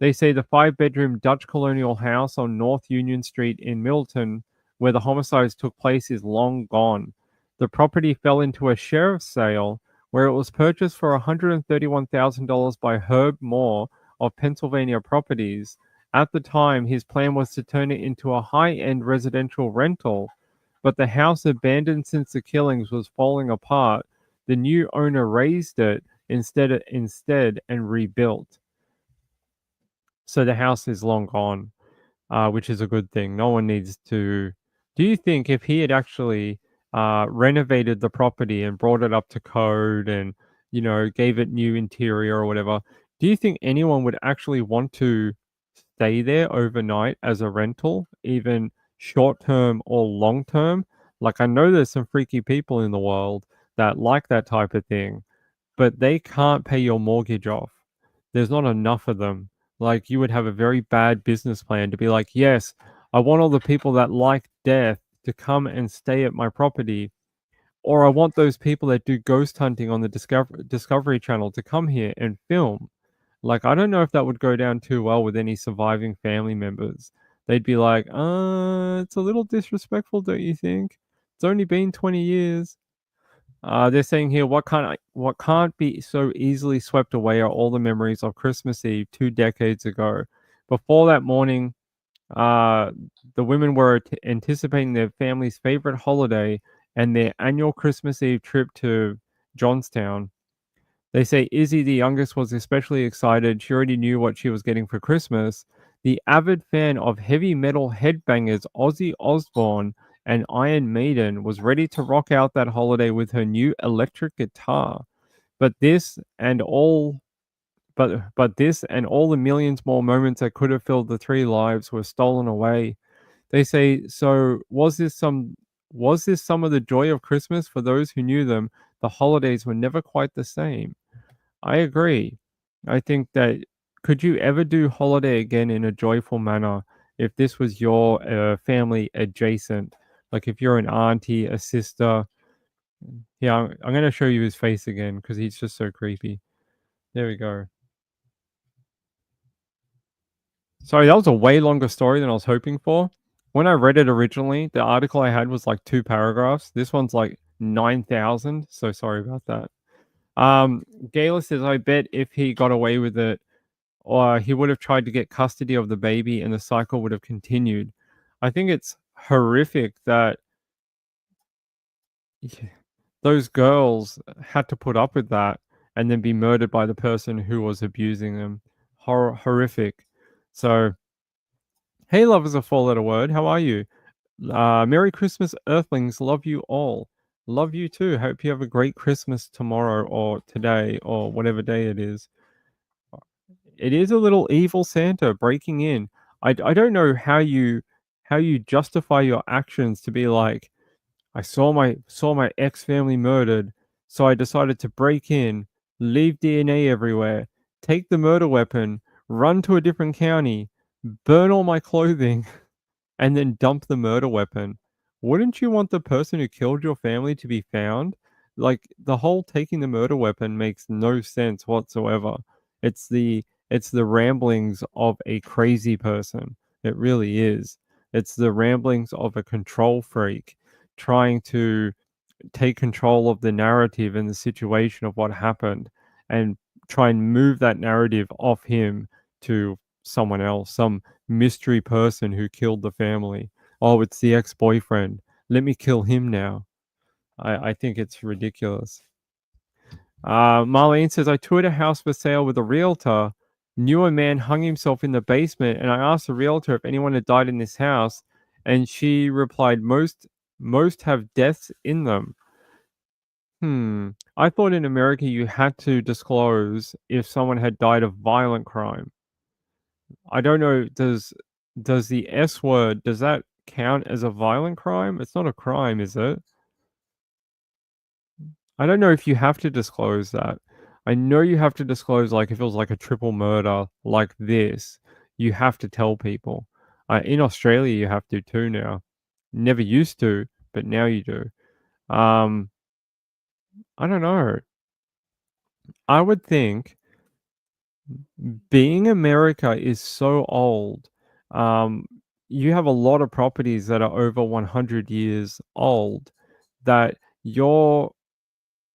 [SPEAKER 1] They say the 5-bedroom Dutch colonial house on North Union Street in Milton, where the homicides took place, is long gone. The property fell into a sheriff's sale where it was purchased for $131,000 by Herb Moore of Pennsylvania Properties. At the time, his plan was to turn it into a high-end residential rental, but the house, abandoned since the killings, was falling apart. The new owner razed it instead and rebuilt. So the house is long gone, which is a good thing. No one needs to. Do you think if he had actually renovated the property and brought it up to code and gave it new interior or whatever, do you think anyone would actually want to stay there overnight as a rental, even short term or long term? Like, I know there's some freaky people in the world that like that type of thing, but they can't pay your mortgage off. There's not enough of them. Like, you would have a very bad business plan to be like, yes, I want all the people that like death to come and stay at my property, or I want those people that do ghost hunting on the Discovery Channel to come here and film. Like, I don't know if that would go down too well with any surviving family members. They'd be like, it's a little disrespectful, don't you think? It's only been 20 years. They're saying here, what can't be so easily swept away are all the memories of Christmas Eve 2 decades ago. Before that morning, the women were anticipating their family's favorite holiday and their annual Christmas Eve trip to Johnstown. They say Izzy, the youngest, was especially excited. She already knew what she was getting for Christmas. The avid fan of heavy metal headbangers Ozzy Osbourne and Iron Maiden was ready to rock out that holiday with her new electric guitar. But this and all the millions more moments that could have filled the three lives were stolen away. They say, so was this some of the joy of Christmas? For those who knew them, the holidays were never quite the same. I agree. I think that, could you ever do holiday again in a joyful manner if this was your family adjacent? Like if you're an auntie, a sister. Yeah, I'm going to show you his face again because he's just so creepy. There we go. Sorry, that was a way longer story than I was hoping for. When I read it originally, the article I had was like 2 paragraphs. This one's like 9,000. So sorry about that. Gayla says, I bet if he got away with it, or he would have tried to get custody of the baby and the cycle would have continued. I think it's horrific that those girls had to put up with that and then be murdered by the person who was abusing them. Horrific. So, hey, love is a 4-letter word. How are you? Merry Christmas, Earthlings. Love you all. Love you too. Hope you have a great Christmas tomorrow or today or whatever day it is. It is a little evil Santa breaking in. I don't know how you justify your actions to be like, I saw my ex family murdered, so I decided to break in, leave DNA everywhere, take the murder weapon, run to a different county, burn all my clothing, and then dump the murder weapon. Wouldn't you want the person who killed your family to be found? Like, the whole taking the murder weapon makes no sense whatsoever. It's the ramblings of a crazy person. It really is. It's the ramblings of a control freak trying to take control of the narrative and the situation of what happened and try and move that narrative off him to someone else, some mystery person who killed the family. Oh, it's the ex-boyfriend. Let me kill him now. I think it's ridiculous. Marlene says, I toured a house for sale with a realtor, knew a man hung himself in the basement, and I asked the realtor if anyone had died in this house, and she replied, most have deaths in them. I thought in America you had to disclose if someone had died of violent crime. I don't know, does the S word, does that count as a violent crime? It's not a crime, is it? I don't know if you have to disclose that. I know you have to disclose, like, if it was like a triple murder like this, you have to tell people. In Australia, you have to too now. Never used to, but now you do. I don't know. I would think being America is so old. Um, you have a lot of properties that are over 100 years old that your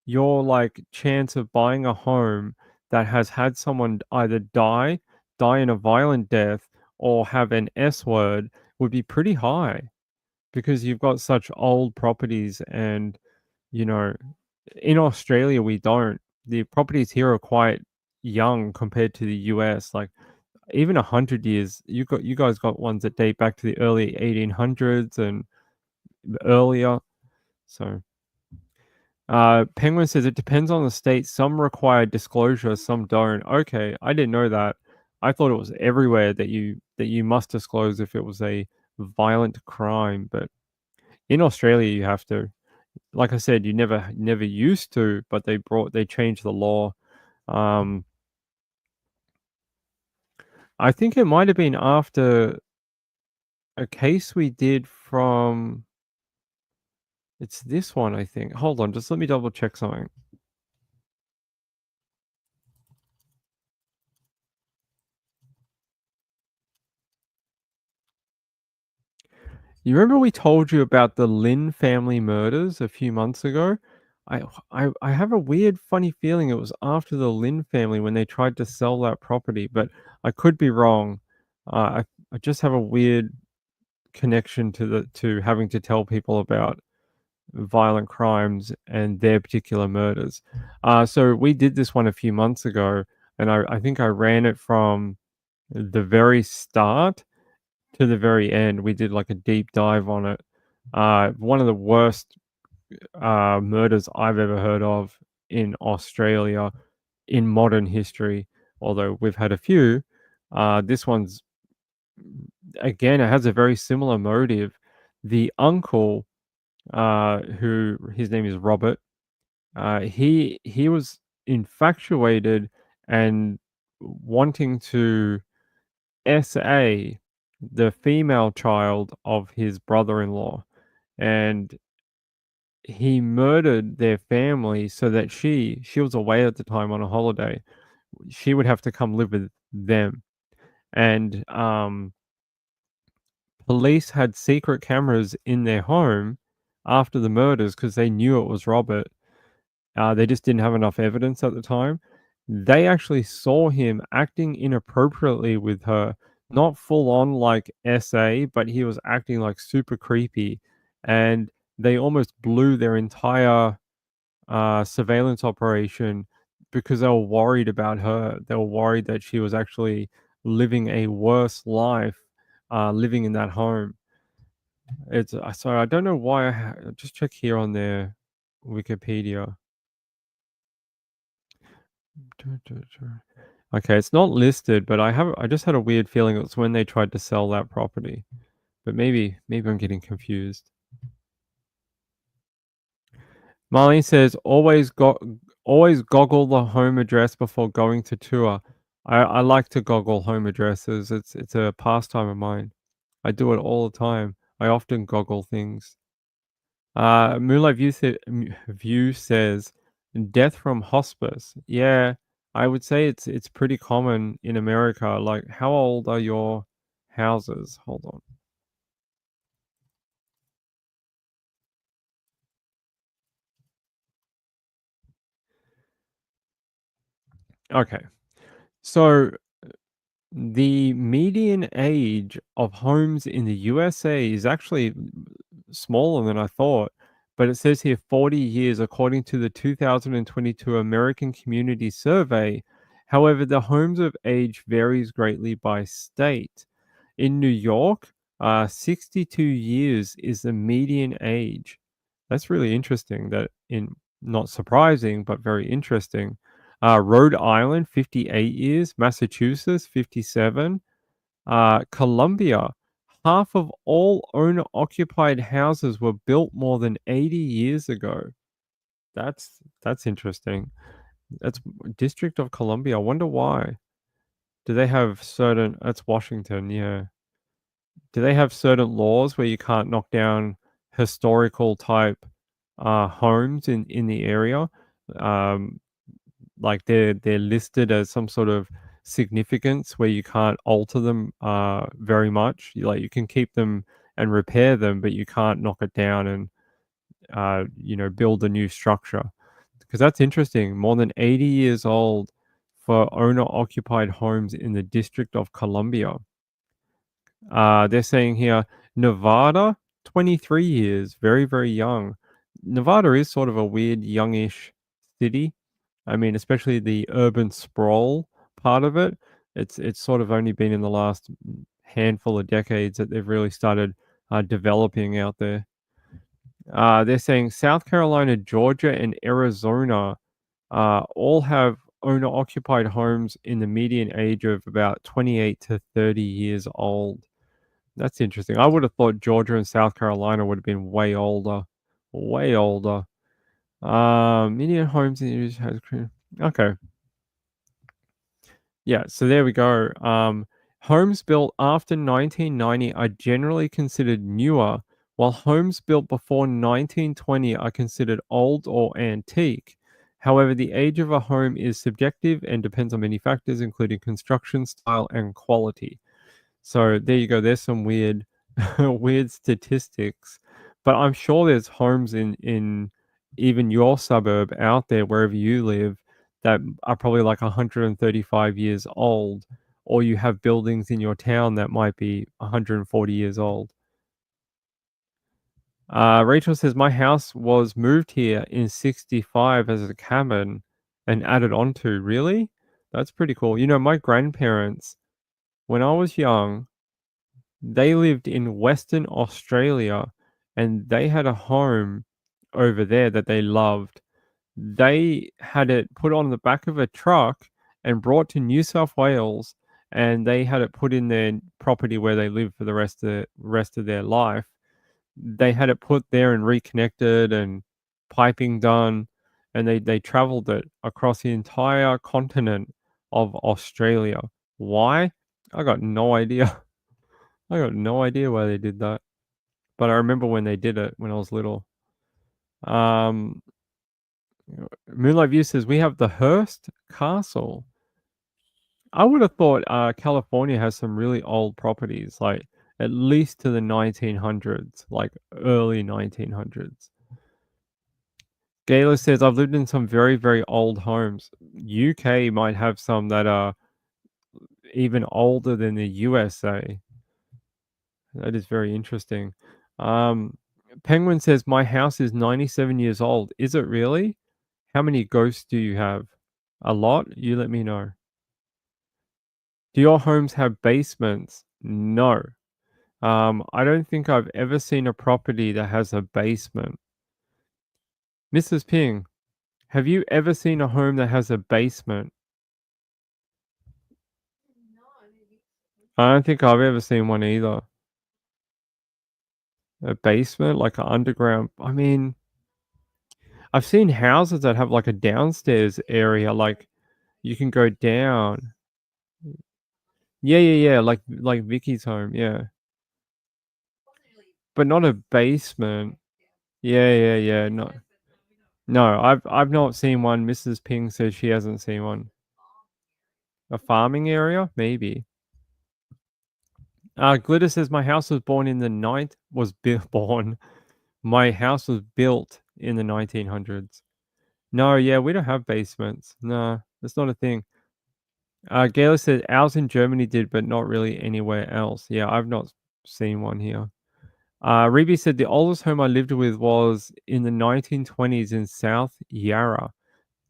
[SPEAKER 1] like chance of buying a home that has had someone either die in a violent death, or have an S word would be pretty high because you've got such old properties. And you know, in Australia we don't. The properties here are quite young compared to the US. Like even 100 years, you guys got ones that date back to the early 1800s and earlier. So Penguin says it depends on the state. Some require disclosure, some don't. Okay, I didn't know that. I thought it was everywhere that you must disclose if it was a violent crime, but in Australia you have to. Like I said, you never used to, but they changed the law. Um, I think it might have been after a case we did from. It's this one, I think. Hold on, just let me double check something. You remember we told you about the Lynn family murders a few months ago? I have a weird, funny feeling it was after the Lynn family when they tried to sell that property, but I could be wrong. I just have a weird connection to having to tell people about violent crimes and their particular murders. So we did this one a few months ago, and I think I ran it from the very start to the very end. We did like a deep dive on it. One of the worst murders I've ever heard of in Australia in modern history, although we've had a few. This one's, again, it has a very similar motive. The uncle, who his name is Robert, he was infatuated and wanting to SA the female child of his brother-in-law, and he murdered their family so that she was away at the time on a holiday. She would have to come live with them, and police had secret cameras in their home after the murders because they knew it was Robert. They just didn't have enough evidence at the time. They actually saw him acting inappropriately with her, not full on like SA, but he was acting like super creepy. And they almost blew their entire surveillance operation because they were worried about her. They were worried that she was actually living a worse life living in that home. It's so I don't know why. Just check here on their Wikipedia. Okay, it's not listed, but I just had a weird feeling it was when they tried to sell that property. But maybe I'm getting confused. Marlene says always goggle the home address before going to tour. I like to goggle home addresses. It's a pastime of mine. I do it all the time. I often goggle things. Moonlight View says death from hospice. Yeah, I would say it's pretty common in America. Like, how old are your houses? Hold on. Okay, so the median age of homes in the USA is actually smaller than I thought, but it says here 40 years according to the 2022 American Community Survey. However, the homes of age varies greatly by state. In New York, 62 years is the median age. That's really interesting. Not surprising, but very interesting. Rhode Island, 58 years. Massachusetts, 57. Colombia, half of all owner-occupied houses were built more than 80 years ago. That's interesting. That's District of Columbia. I wonder why. Do they have certain? That's Washington, yeah. Do they have certain laws where you can't knock down historical type homes in the area? Um, like they're listed as some sort of significance where you can't alter them very much. Like you can keep them and repair them, but you can't knock it down and build a new structure. Because that's interesting. More than 80 years old for owner-occupied homes in the District of Columbia. They're saying here Nevada, 23 years, very, very young. Nevada is sort of a weird, youngish city. I mean, especially the urban sprawl part of it. It's sort of only been in the last handful of decades that they've really started developing out there. They're saying South Carolina, Georgia, and Arizona all have owner-occupied homes in the median age of about 28 to 30 years old. That's interesting. I would have thought Georgia and South Carolina would have been way older. Way older. Median homes in use has okay. Yeah, so there we go. Homes built after 1990 are generally considered newer, while homes built before 1920 are considered old or antique. However, the age of a home is subjective and depends on many factors, including construction style and quality. So there you go. There's some weird, weird statistics, but I'm sure there's homes in even your suburb out there, wherever you live, that are probably like 135 years old, or you have buildings in your town that might be 140 years old. Rachel says, my house was moved here in 65 as a cabin and added onto. Really? That's pretty cool. You know, my grandparents, when I was young, they lived in Western Australia and they had a home over there that they loved. They had it put on the back of a truck and brought to New South Wales, and they had it put in their property where they lived for the rest of their life. They had it put there and reconnected and piping done, and they traveled it across the entire continent of Australia. Why? I got no idea. I got no idea why they did that, but I remember when they did it when I was little. Um, Moonlight View says we have the Hearst Castle. I would have thought California has some really old properties, like at least to the 1900s, like early 1900s. Gayla says I've lived in some very, very old homes. UK might have some that are even older than the USA. That is very interesting. Penguin says, my house is 97 years old. Is it really? How many ghosts do you have? A lot? You let me know. Do your homes have basements? No. I don't think I've ever seen a property that has a basement. Mrs. Ping, have you ever seen a home that has a basement? I don't think I've ever seen one either. A basement, like an underground. I mean, I've seen houses that have like a downstairs area, like you can go down. Yeah, like Vicky's home, yeah. But not a basement. Yeah. No, I've not seen one. Mrs. Ping says she hasn't seen one. A farming area? Maybe. Glitter says my house was born in the born. My house was built in the 1900s. No, yeah, we don't have basements. No, that's not a thing. Gayla said ours in Germany did, but not really anywhere else. Yeah, I've not seen one here. Reby said the oldest home I lived with was in the 1920s in South Yarra.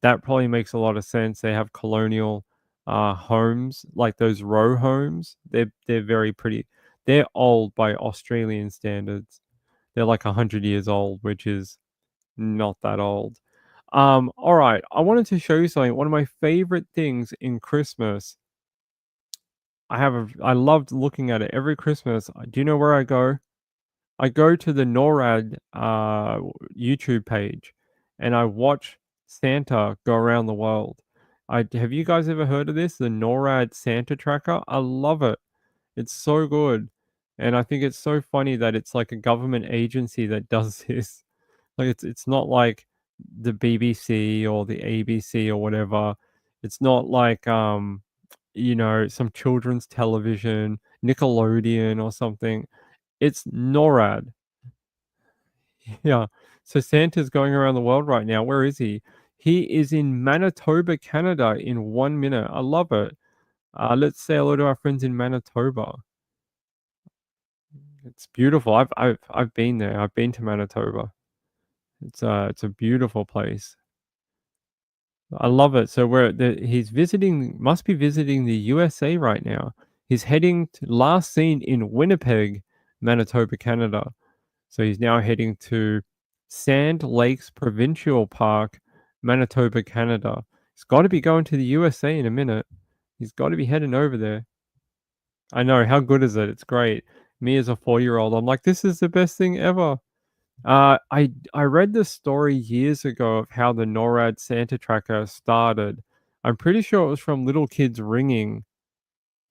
[SPEAKER 1] That probably makes a lot of sense. They have colonial homes, like those row homes. They're very pretty. They're old by Australian standards. They're like 100 years old, which is not that old. All right, I wanted to show you something. One of my favorite things in Christmas. I loved looking at it every Christmas. Do you know where I go? I go to the NORAD YouTube page, and I watch Santa go around the world. Have you guys ever heard of this? The NORAD Santa Tracker? I love it. It's so good. And I think it's so funny that it's like a government agency that does this. Like it's not like the BBC or the ABC or whatever. It's not like some children's television, Nickelodeon or something. It's NORAD. Yeah. So Santa's going around the world right now. Where is he? He is in Manitoba, Canada in 1 minute. I love it. Let's say hello to our friends in Manitoba. It's beautiful. I've been there. I've been to Manitoba. It's a beautiful place. I love it. So he's must be visiting the USA right now. He's heading last seen in Winnipeg, Manitoba, Canada. So he's now heading to Sand Lakes Provincial Park, Manitoba, Canada. He's got to be going to the USA in a minute. He's got to be heading over there. I know. How good is it? It's great. Me as a 4-year-old, I'm like, this is the best thing ever. I read the story years ago of how the NORAD Santa Tracker started. I'm pretty sure it was from little kids ringing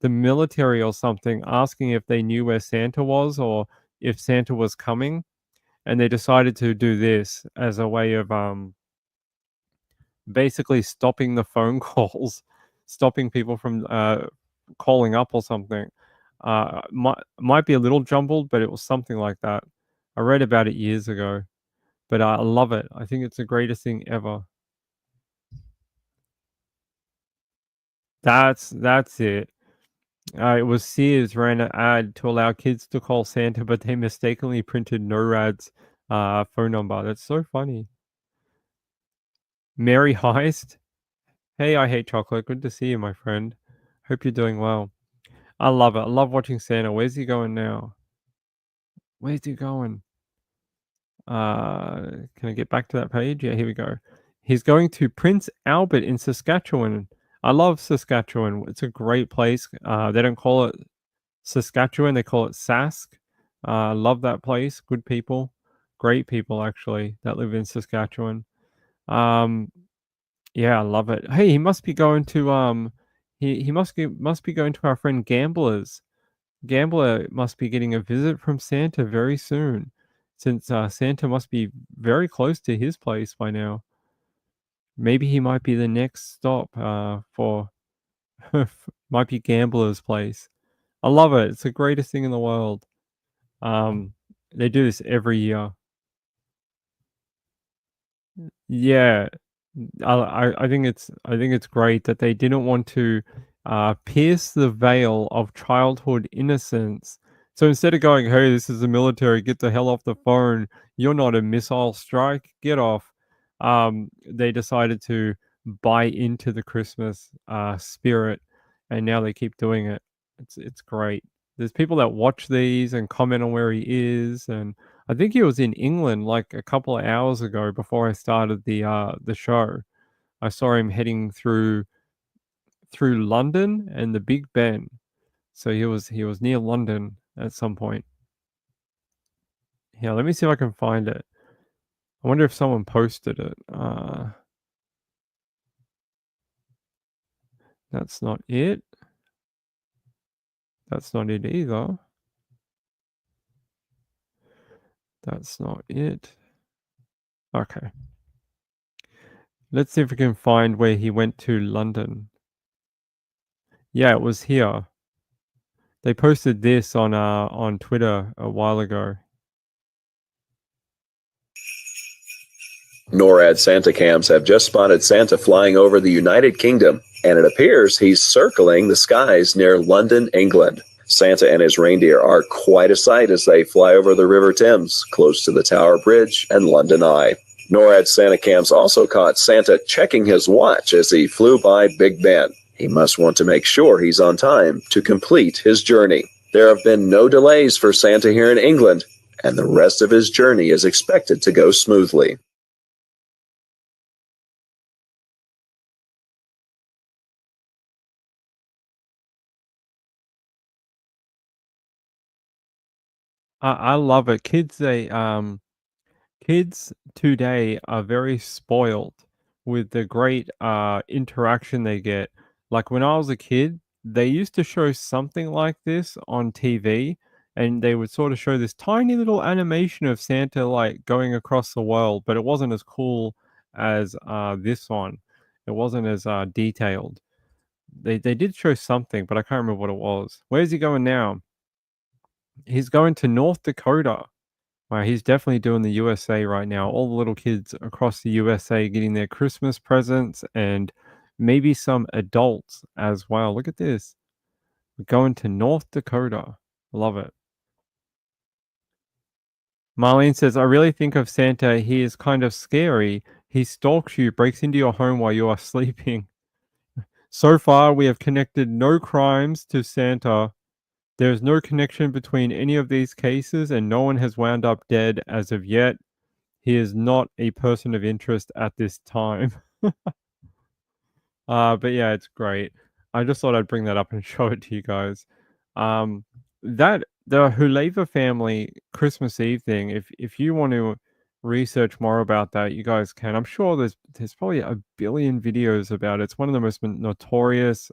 [SPEAKER 1] the military or something, asking if they knew where Santa was or if Santa was coming. And they decided to do this as a way of basically stopping the phone calls, stopping people from calling up or something. Might be a little jumbled, but it was something like that. I read about it years ago, but I love it. I think it's the greatest thing ever. That's it. It was Sears ran an ad to allow kids to call Santa, but they mistakenly printed NORAD's phone number. That's so funny. Mary Heist. Hey, I hate chocolate. Good to see you, my friend. Hope you're doing well. I love it. I love watching Santa. Where's he going now? Where's he going? Can I get back to that page? Yeah, here we go. He's going to Prince Albert in Saskatchewan. I love Saskatchewan. It's a great place. They don't call it Saskatchewan. They call it Sask. I love that place. Good people. Great people, actually, that live in Saskatchewan. Yeah, I love it. Hey, he must be going to he must be going to our friend Gambler's. Gambler must be getting a visit from Santa very soon, since Santa must be very close to his place by now. Maybe he might be the next stop for might be Gambler's place. I love it. It's the greatest thing in the world. They do this every year. Yeah, I think it's great that they didn't want to pierce the veil of childhood innocence. So instead of going, "Hey, this is the military, get the hell off the phone. You're not a missile strike. Get off." They decided to buy into the Christmas spirit, and now they keep doing it. It's great. There's people that watch these and comment on where he is, and I think he was in England like a couple of hours ago before I started the show. I saw him heading through London and the Big Ben. So he was near London at some point. Yeah, let me see if I can find it. I wonder if someone posted it. That's not it. That's not it either. That's not it. Okay. Let's see if we can find where he went to London. Yeah, it was here. They posted this on Twitter a while ago.
[SPEAKER 9] NORAD Santa cams have just spotted Santa flying over the United Kingdom, and it appears he's circling the skies near London, England. Santa and his reindeer are quite a sight as they fly over the River Thames, close to the Tower Bridge and London Eye. NORAD Santa cams also caught Santa checking his watch as he flew by Big Ben. He must want to make sure he's on time to complete his journey. There have been no delays for Santa here in England, and the rest of his journey is expected to go smoothly.
[SPEAKER 1] I love it. Kids today are very spoiled with the great interaction they get. Like when I was a kid, they used to show something like this on TV, and they would sort of show this tiny little animation of Santa like going across the world, but it wasn't as cool as this one. It wasn't as detailed. They did show something, but I can't remember what it was. Where's he going now? He's going to North Dakota. Wow, he's definitely doing the USA right now. All the little kids across the USA getting their Christmas presents and maybe some adults as well. Look at this. We're going to North Dakota. Love it. Marlene says, I really think of Santa. He is kind of scary. He stalks you, breaks into your home while you are sleeping. So far, we have connected no crimes to Santa. There is no connection between any of these cases, and no one has wound up dead as of yet. He is not a person of interest at this time. But yeah, it's great. I just thought I'd bring that up and show it to you guys. That the Wholaver family Christmas Eve thing, if you want to research more about that, you guys can. I'm sure there's probably a billion videos about it. It's one of the most notorious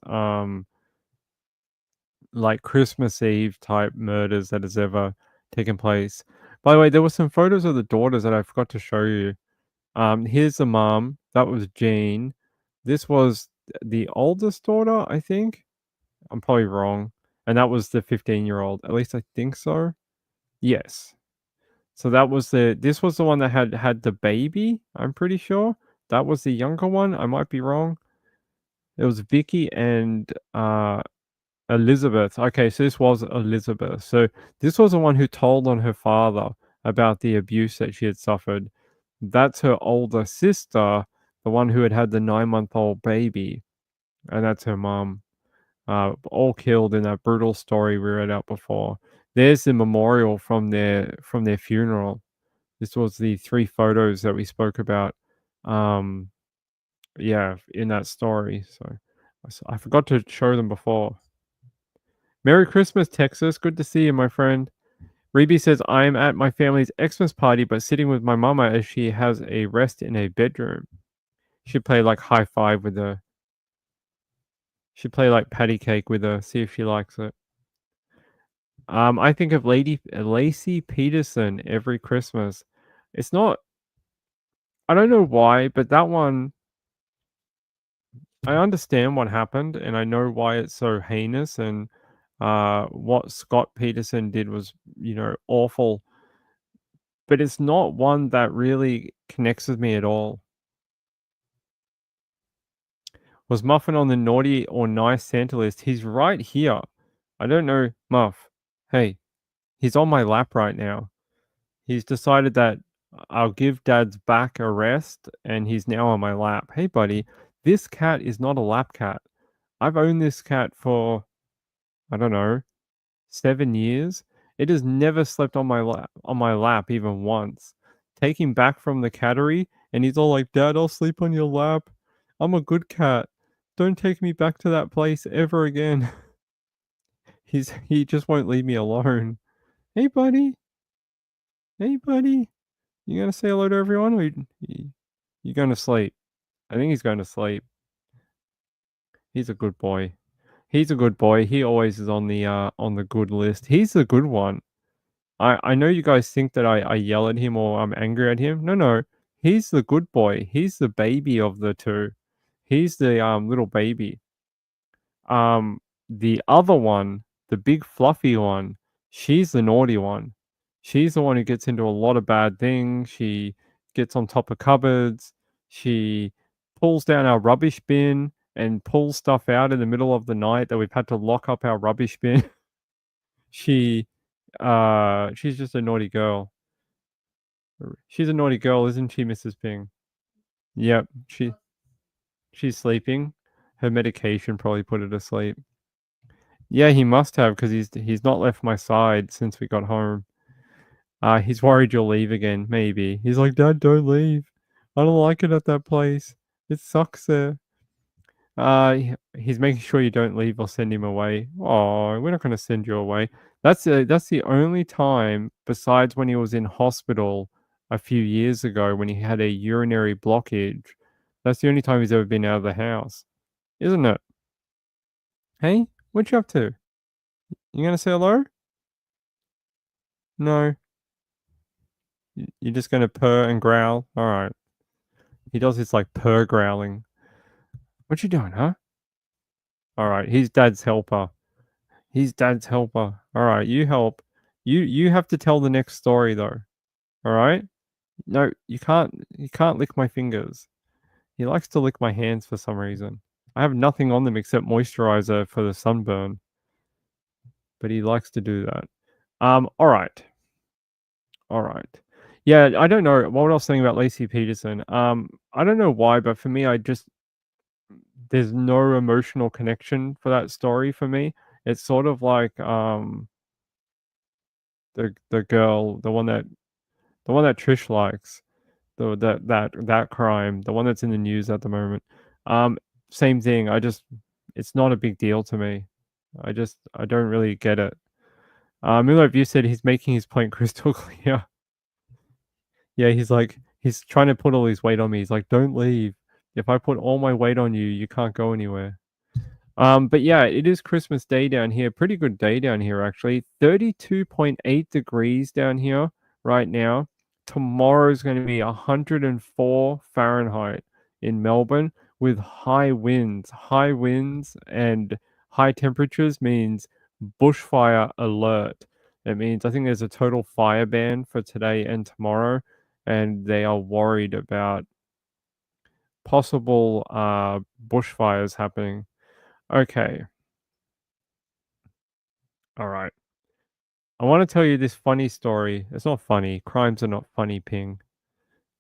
[SPEAKER 1] like Christmas Eve type murders that has ever taken place. By the way, there were some photos of the daughters that I forgot to show you. Here's the mom. That was Jean. This was the oldest daughter, I think. I'm probably wrong. And that was the 15-year-old. At least I think so. Yes. So this was the one that had the baby, I'm pretty sure. That was the younger one. I might be wrong. It was Vicky and Elizabeth. Okay, so this was Elizabeth. So this was the one who told on her father about the abuse that she had suffered. That's her older sister, the one who had the 9-month-old baby, and that's her mom. All killed in that brutal story we read out before. There's the memorial from their funeral. This was the 3 photos that we spoke about. Yeah, in that story. So I forgot to show them before. Merry Christmas, Texas. Good to see you, my friend. Reby says, I am at my family's Xmas party, but sitting with my mama as she has a rest in a bedroom. She'd play like high five with her. She'd play like patty cake with her, see if she likes it. I think of Lacey Peterson every Christmas. It's not, I don't know why, but that one, I understand what happened and I know why it's so heinous, and what Scott Peterson did was, awful. But it's not one that really connects with me at all. Was Muffin on the naughty or nice Santa list? He's right here. I don't know, Muff. Hey, he's on my lap right now. He's decided that I'll give Dad's back a rest, and he's now on my lap. Hey, buddy, this cat is not a lap cat. I've owned this cat for, I don't know, 7 years. It has never slept on my lap even once. Take him back from the cattery, and he's all like, Dad, I'll sleep on your lap. I'm a good cat. Don't take me back to that place ever again. He just won't leave me alone. Hey, buddy. Hey, buddy. You gonna say hello to everyone, or you going to sleep? I think he's going to sleep. He's a good boy. He's a good boy. He always is on the good list. He's the good one. I know you guys think that I yell at him or I'm angry at him. No. He's the good boy. He's the baby of the two. He's the little baby. The other one, the big fluffy one, she's the naughty one. She's the one who gets into a lot of bad things. She gets on top of cupboards. She pulls down our rubbish bin and pulls stuff out in the middle of the night that we've had to lock up our rubbish bin. she's just a naughty girl. She's a naughty girl, isn't she, Mrs. Ping? Yep, she's sleeping. Her medication probably put her to sleep. Yeah, he must have, because he's not left my side since we got home. He's worried you'll leave again, maybe. He's like, Dad, don't leave. I don't like it at that place. It sucks there. He's making sure you don't leave or send him away. Oh, we're not going to send you away. That's the only time, besides when he was in hospital a few years ago when he had a urinary blockage. That's the only time he's ever been out of the house, isn't it? Hey, what you up to? You gonna say hello? No. You're just gonna purr and growl? Alright. He does his like purr growling. What you doing, huh? Alright, he's Dad's helper. He's Dad's helper. Alright, you help. You have to tell the next story though. Alright? No, you can't lick my fingers. He likes to lick my hands for some reason. I have nothing on them except moisturizer for the sunburn. But he likes to do that. Alright. Alright. Yeah, I don't know what else saying about Lacey Peterson. I don't know why, but for me, there's no emotional connection for that story for me. It's sort of like the girl, the one that Trish likes, that crime, the one that's in the news at the moment. Same thing. It's not a big deal to me. I don't really get it. Milo View said he's making his point crystal clear. Yeah, he's trying to put all his weight on me. He's like, don't leave. If I put all my weight on you, you can't go anywhere. But yeah, it is Christmas Day down here. Pretty good day down here, actually. 32.8 degrees down here right now. Tomorrow is going to be 104 Fahrenheit in Melbourne with high winds. High winds and high temperatures means bushfire alert. It means I think there's a total fire ban for today and tomorrow, and they are worried about possible bushfires happening. Okay. All right. I want to tell you this funny story. It's not funny. Crimes are not funny, Ping.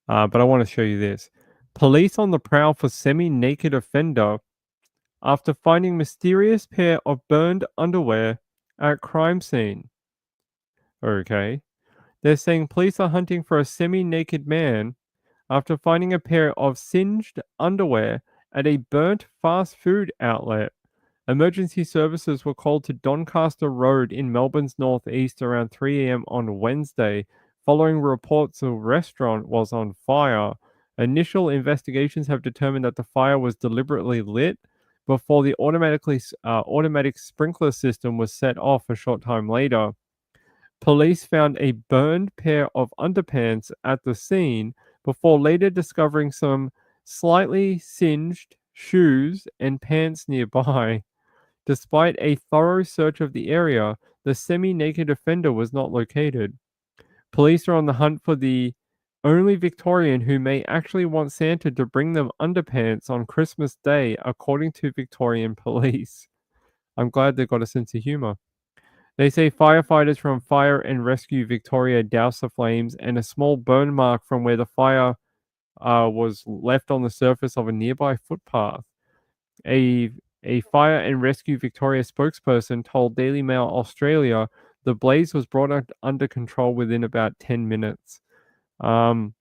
[SPEAKER 1] But I want to show you this. Police on the prowl for semi-naked offender after finding mysterious pair of burned underwear at crime scene. Okay. They're saying police are hunting for a semi-naked man after finding a pair of singed underwear at a burnt fast food outlet. Emergency services were called to Doncaster Road in Melbourne's northeast around 3 a.m. on Wednesday, following reports a restaurant was on fire. Initial investigations have determined that the fire was deliberately lit before the automatic sprinkler system was set off a short time later. Police found a burned pair of underpants at the scene before later discovering some slightly singed shoes and pants nearby. Despite a thorough search of the area, the semi-naked offender was not located. Police are on the hunt for the only Victorian who may actually want Santa to bring them underpants on Christmas Day, according to Victorian police. I'm glad they've got a sense of humor. They say firefighters from Fire and Rescue Victoria doused the flames, and a small burn mark from where the fire was left on the surface of a nearby footpath. A Fire and Rescue Victoria spokesperson told Daily Mail Australia the blaze was brought under control within about 10 minutes. They're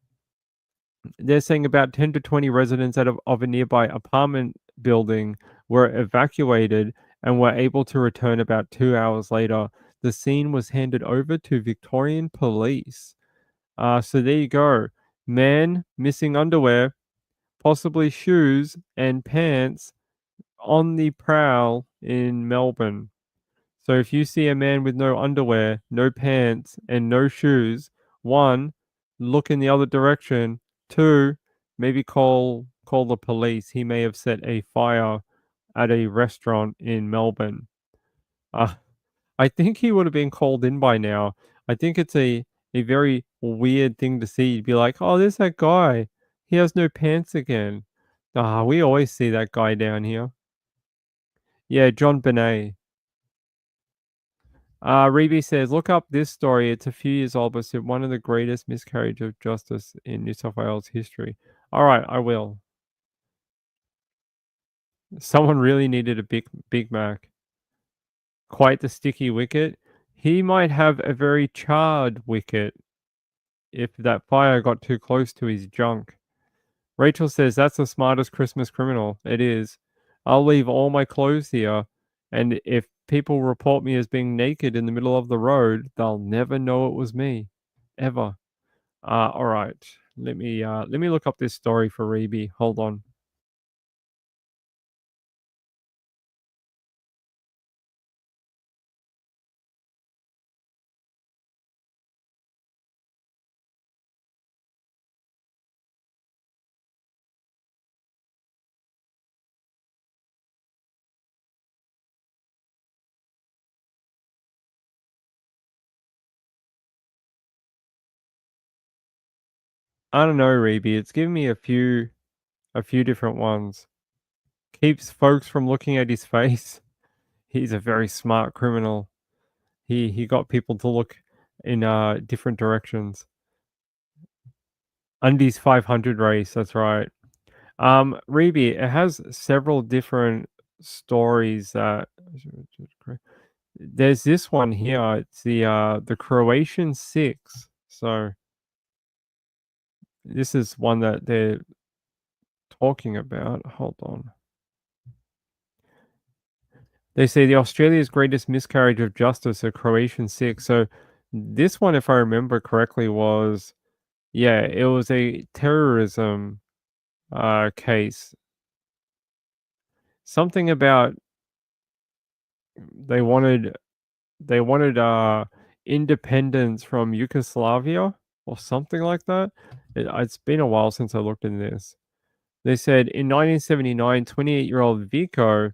[SPEAKER 1] saying about 10 to 20 residents of a nearby apartment building were evacuated and were able to return about 2 hours later. The scene was handed over to Victorian police. So there you go. Man missing underwear, possibly shoes and pants, on the prowl in Melbourne. So if you see a man with no underwear, no pants, and no shoes, 1, look in the other direction. 2, maybe call the police. He may have set a fire at a restaurant in Melbourne. I think he would have been called in by now. I think it's a very weird thing to see. You'd be like, oh, there's that guy. He has no pants again. We always see that guy down here. Yeah, John Benet. Reby says, look up this story. It's a few years old, but it's one of the greatest miscarriage of justice in New South Wales history. All right, I will. Someone really needed a Big Mac. Quite the sticky wicket. He might have a very charred wicket if that fire got too close to his junk. Rachel says, that's the smartest Christmas criminal. It is. I'll leave all my clothes here, and if people report me as being naked in the middle of the road, they'll never know it was me. Ever. All right. Let me look up this story for Reby. Hold on. I don't know, Reby. It's giving me a few different ones. Keeps folks from looking at his face. He's a very smart criminal. He got people to look in different directions. Undies 500 race, that's right. Reby, it has several different stories that there's this one here. It's the Croatian 6. So this is one that they're talking about. Hold on. They say the Australia's greatest miscarriage of justice, a Croatian 6. So this one, if I remember correctly, was it was a terrorism case. Something about they wanted independence from Yugoslavia or something like that. It's been a while since I looked into this. They said in 1979, 28-year-old Vico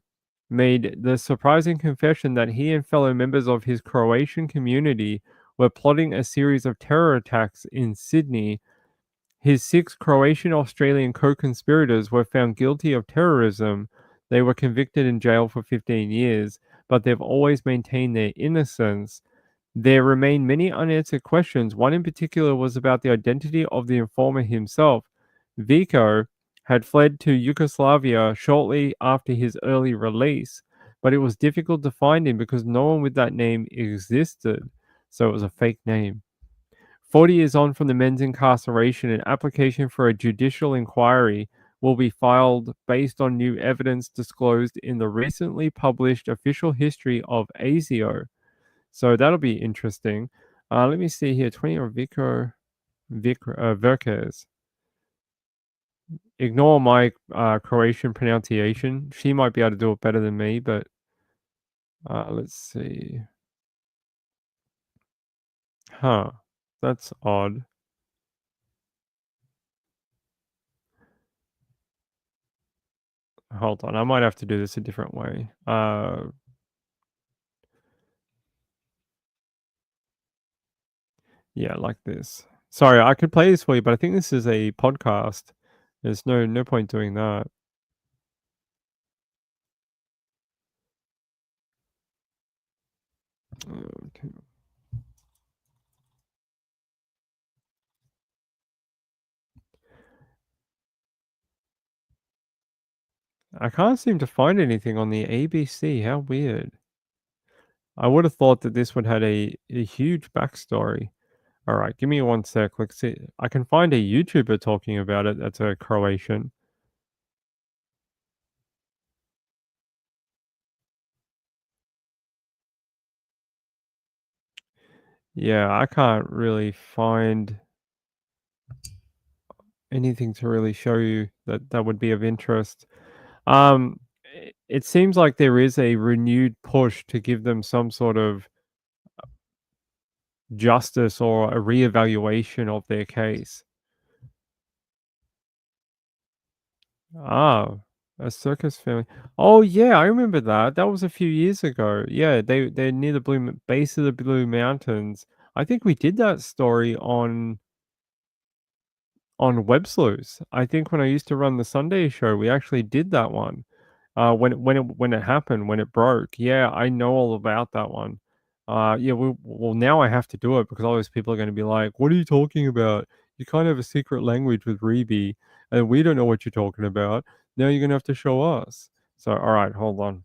[SPEAKER 1] made the surprising confession that he and fellow members of his Croatian community were plotting a series of terror attacks in Sydney. His 6 Croatian-Australian co-conspirators were found guilty of terrorism. They were convicted and jailed for 15 years, but they've always maintained their innocence. There remain many unanswered questions. One in particular was about the identity of the informer himself. Vico had fled to Yugoslavia shortly after his early release, but it was difficult to find him because no one with that name existed, so it was a fake name. 40 years on from the men's incarceration, an application for a judicial inquiry will be filed based on new evidence disclosed in the recently published official history of ASIO. So that'll be interesting. Let me see here. 20 or Vico Verkes. Ignore my Croatian pronunciation. She might be able to do it better than me, but let's see. Huh. That's odd. Hold on. I might have to do this a different way. Yeah, like this. Sorry, I could play this for you, but I think this is a podcast. There's no point doing that. Okay. I can't seem to find anything on the ABC. How weird. I would have thought that this would have a huge backstory. All right, give me one sec. Let's see. I can find a YouTuber talking about it. That's a Croatian. Yeah, I can't really find anything to really show you that would be of interest. It seems like there is a renewed push to give them some sort of justice or a reevaluation of their case. Ah, a circus family. Oh yeah, I remember that. That was a few years ago. Yeah, they're near the base of the Blue Mountains. I think we did that story on Web Sleuths. I think when I used to run the Sunday show, we actually did that one. When it happened, when it broke. Yeah, I know all about that one. Yeah, well, now I have to do it because all those people are going to be like, "What are you talking about? You can't have a secret language with Reeby, and we don't know what you're talking about. Now you're going to have to show us." So, all right, hold on.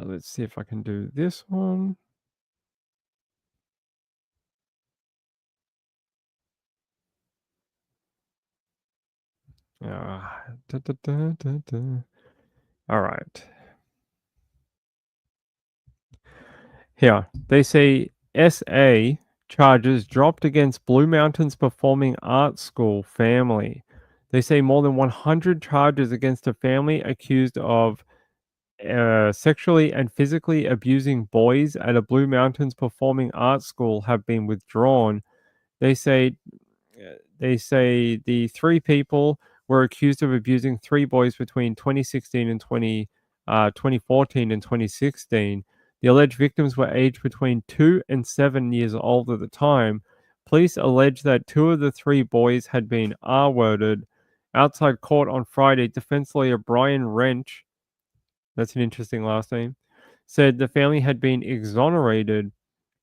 [SPEAKER 1] Let's see if I can do this one. Uh, da, da, da, da, da. All right. Here, they say SA charges dropped against Blue Mountains Performing Arts School family. They say more than 100 charges against a family accused of sexually and physically abusing boys at a Blue Mountains Performing Arts School have been withdrawn. They say the three people were accused of abusing three boys between 2016 and 2014 and 2016. The alleged victims were aged between 2 and 7 years old at the time. Police allege that two of the three boys had been R-worded. Outside court on Friday, defense lawyer Brian Wrench, that's an interesting last name, said the family had been exonerated.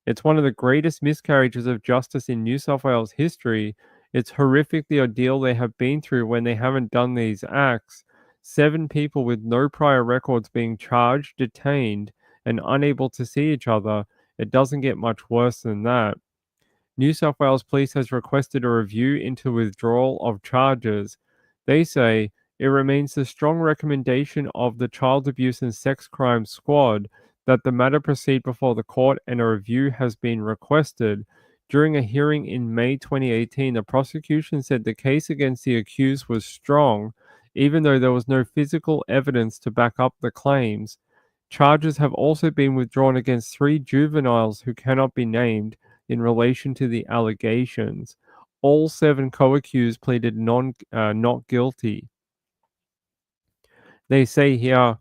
[SPEAKER 1] It's one of the greatest miscarriages of justice in New South Wales history. It's horrific the ordeal they have been through when they haven't done these acts. 7 people with no prior records being charged, detained, and unable to see each other. It doesn't get much worse than that. New South Wales Police has requested a review into withdrawal of charges. They say it remains the strong recommendation of the Child Abuse and Sex Crimes Squad that the matter proceed before the court, and a review has been requested. During a hearing in May 2018, the prosecution said the case against the accused was strong, even though there was no physical evidence to back up the claims. Charges have also been withdrawn against 3 juveniles who cannot be named in relation to the allegations. All 7 co-accused pleaded not guilty. They say here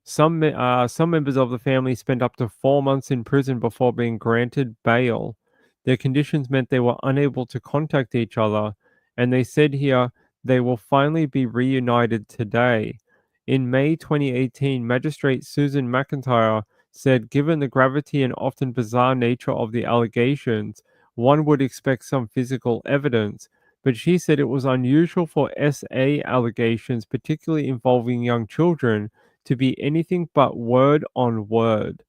[SPEAKER 1] some members of the family spent up to 4 months in prison before being granted bail. Their conditions meant they were unable to contact each other, and they said here they will finally be reunited today. In May 2018, Magistrate Susan McIntyre said, given the gravity and often bizarre nature of the allegations, one would expect some physical evidence, but she said it was unusual for SA allegations, particularly involving young children, to be anything but word on word.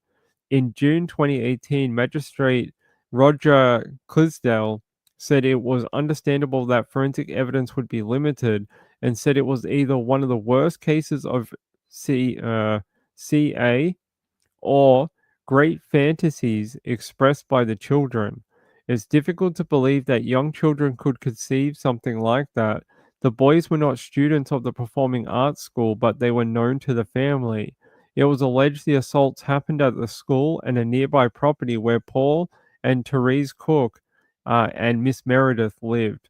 [SPEAKER 1] In June 2018, Magistrate Roger Clisdell said it was understandable that forensic evidence would be limited, and said it was either one of the worst cases of CA or great fantasies expressed by the children. It's difficult to believe that young children could conceive something like that. The boys were not students of the performing arts school, but they were known to the family. It was alleged the assaults happened at the school and a nearby property where Paul and Therese Cook and Miss Meredith lived.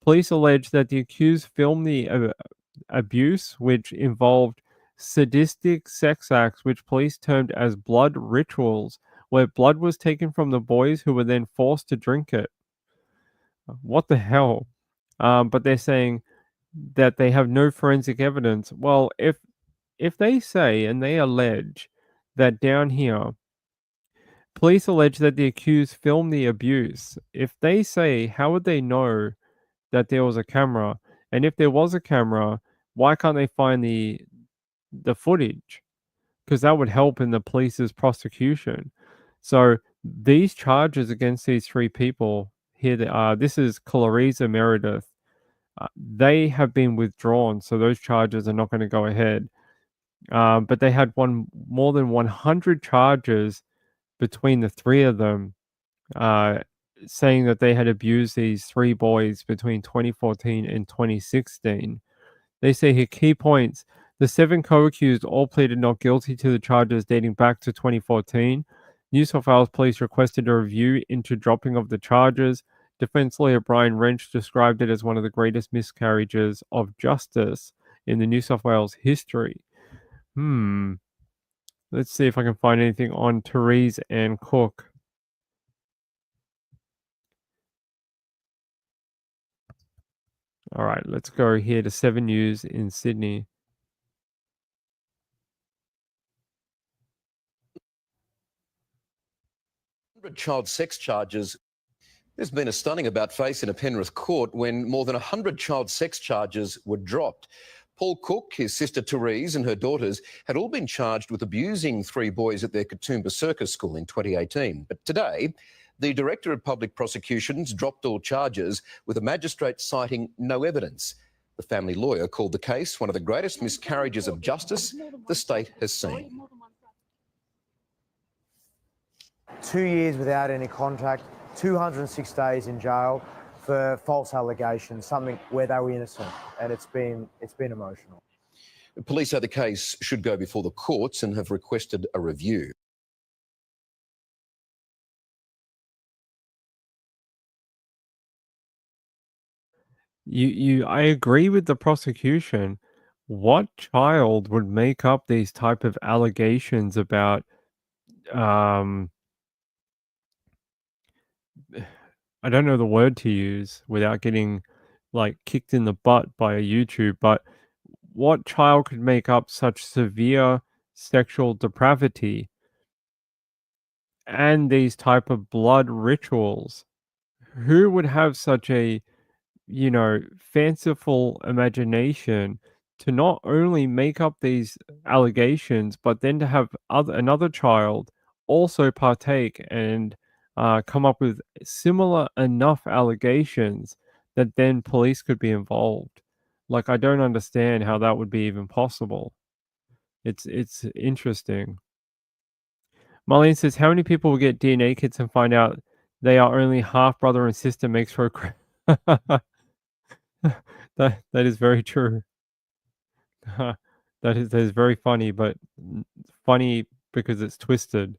[SPEAKER 1] Police allege that the accused filmed the abuse, which involved sadistic sex acts, which police termed as blood rituals, where blood was taken from the boys who were then forced to drink it. What the hell? But they're saying that they have no forensic evidence. Well, if they say and they allege that down here, police allege that the accused filmed the abuse. If they say, how would they know that there was a camera? And if there was a camera, why can't they find the footage? Because that would help in the police's prosecution. So these charges against these 3 people here, they are. This is Clarissa Meredith. They have been withdrawn, so those charges are not going to go ahead. But they had more than 100 charges between the 3 of them, saying that they had abused these 3 boys between 2014 and 2016. They say here key points. The 7 co-accused all pleaded not guilty to the charges dating back to 2014. New South Wales Police requested a review into dropping of the charges. Defense lawyer Brian Wrench described it as one of the greatest miscarriages of justice in the New South Wales history. Let's see if I can find anything on Therese and Cook. All right, let's go here to 7 News in Sydney.
[SPEAKER 10] Child sex charges. There's been a stunning about-face in a Penrith court when more than 100 child sex charges were dropped. Paul Cook, his sister Therese and her daughters had all been charged with abusing 3 boys at their Katoomba Circus School in 2018. But today, the Director of Public Prosecutions dropped all charges, with a magistrate citing no evidence. The family lawyer called the case one of the greatest miscarriages of justice the state has seen.
[SPEAKER 11] 2 years without any contract, 206 days in jail for false allegations, something where they were innocent, and it's been emotional.
[SPEAKER 10] Police say the case should go before the courts and have requested a review.
[SPEAKER 1] I agree with the prosecution. What child would make up these type of allegations about I don't know the word to use without getting like kicked in the butt by a YouTube, but what child could make up such severe sexual depravity and these type of blood rituals? Who would have such a, fanciful imagination to not only make up these allegations, but then to have another child also partake and come up with similar enough allegations that then police could be involved? Like, I don't understand how that would be even possible. It's interesting. Marlene says, how many people will get DNA kits and find out they are only half brother and sister makes for a that is very true. that is very funny, but funny because it's twisted.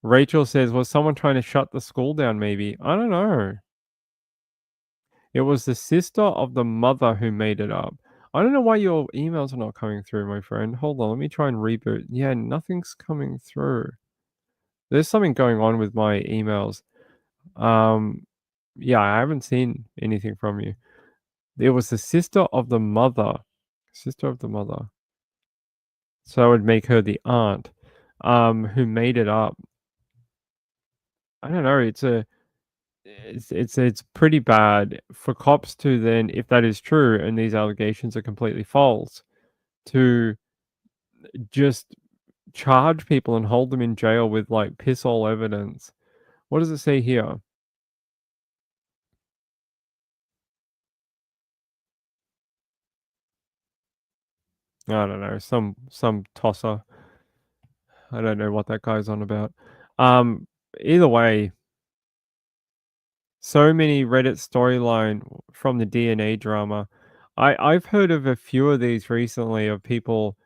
[SPEAKER 1] Rachel says, was someone trying to shut the school down maybe? I don't know. It was the sister of the mother who made it up. I don't know why your emails are not coming through, my friend. Hold on, let me try and reboot. Yeah, nothing's coming through. There's something going on with my emails. Yeah, I haven't seen anything from you. It was the sister of the mother. Sister of the mother. So I would make her the aunt, who made it up. I don't know. It's pretty bad for cops to then, if that is true and these allegations are completely false, to just charge people and hold them in jail with like piss all evidence. What does it say here? I don't know, some tosser. I don't know what that guy's on about. Either way, so many Reddit storyline from the DNA drama. I've heard of a few of these recently of people.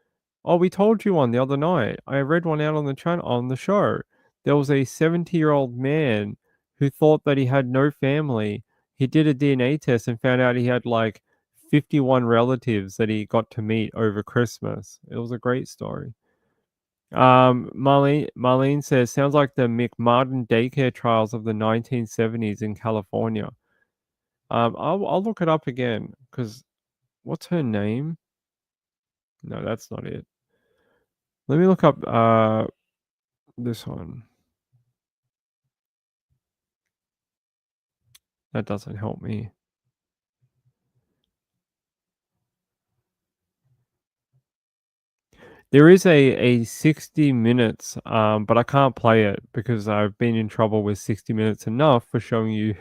[SPEAKER 1] Oh, we told you one the other night. I read one out on the channel on the show. There was a 70-year-old man who thought that he had no family. He did a DNA test and found out he had like 51 relatives that he got to meet over Christmas. It was a great story. Marlene says, sounds like the McMartin daycare trials of the 1970s in California. I'll look it up again because what's her name? No, that's not it. Let me look up this one. That doesn't help me. There is a 60 minutes, but I can't play it because I've been in trouble with 60 minutes enough for showing you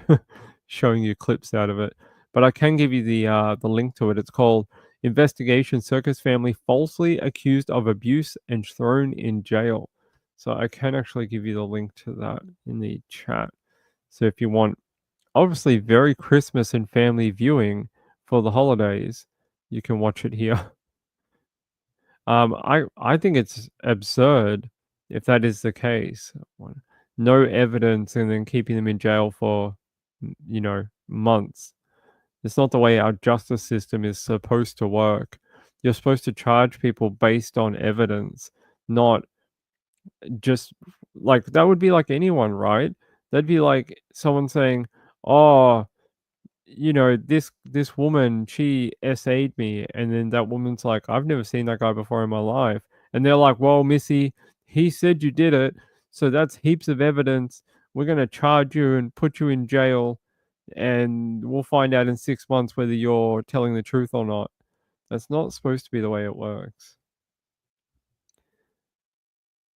[SPEAKER 1] showing you clips out of it. But I can give you the link to it. It's called Investigation Circus Family Falsely Accused of Abuse and Thrown in Jail. So I can actually give you the link to that in the chat. So if you want, obviously very Christmas and family viewing for the holidays, you can watch it here. I think it's absurd if that is the case. No evidence and then keeping them in jail for, months. It's not the way our justice system is supposed to work. You're supposed to charge people based on evidence, not just like that would be like anyone, right? That'd be like someone saying, "Oh, you know, this woman, she SA'd me, and then that woman's like, I've never seen that guy before in my life. And they're like, well, Missy, he said you did it, so that's heaps of evidence. We're gonna charge you and put you in jail, and we'll find out in 6 months whether you're telling the truth or not. That's not supposed to be the way it works.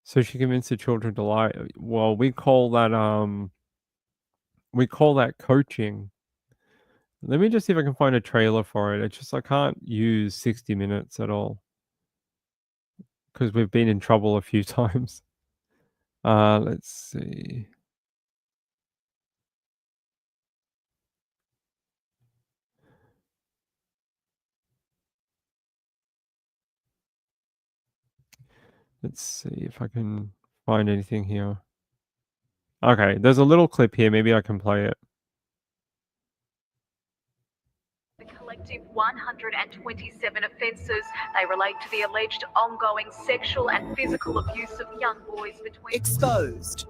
[SPEAKER 1] So she convinced the children to lie. Well, we call that coaching. Let me just see if I can find a trailer for it. It's just I can't use 60 minutes at all because we've been in trouble a few times. Let's see. Let's see if I can find anything here. Okay, there's a little clip here. Maybe I can play it.
[SPEAKER 12] Collective 127 offences. They relate to the alleged ongoing sexual and physical abuse of young boys between...
[SPEAKER 13] Exposed.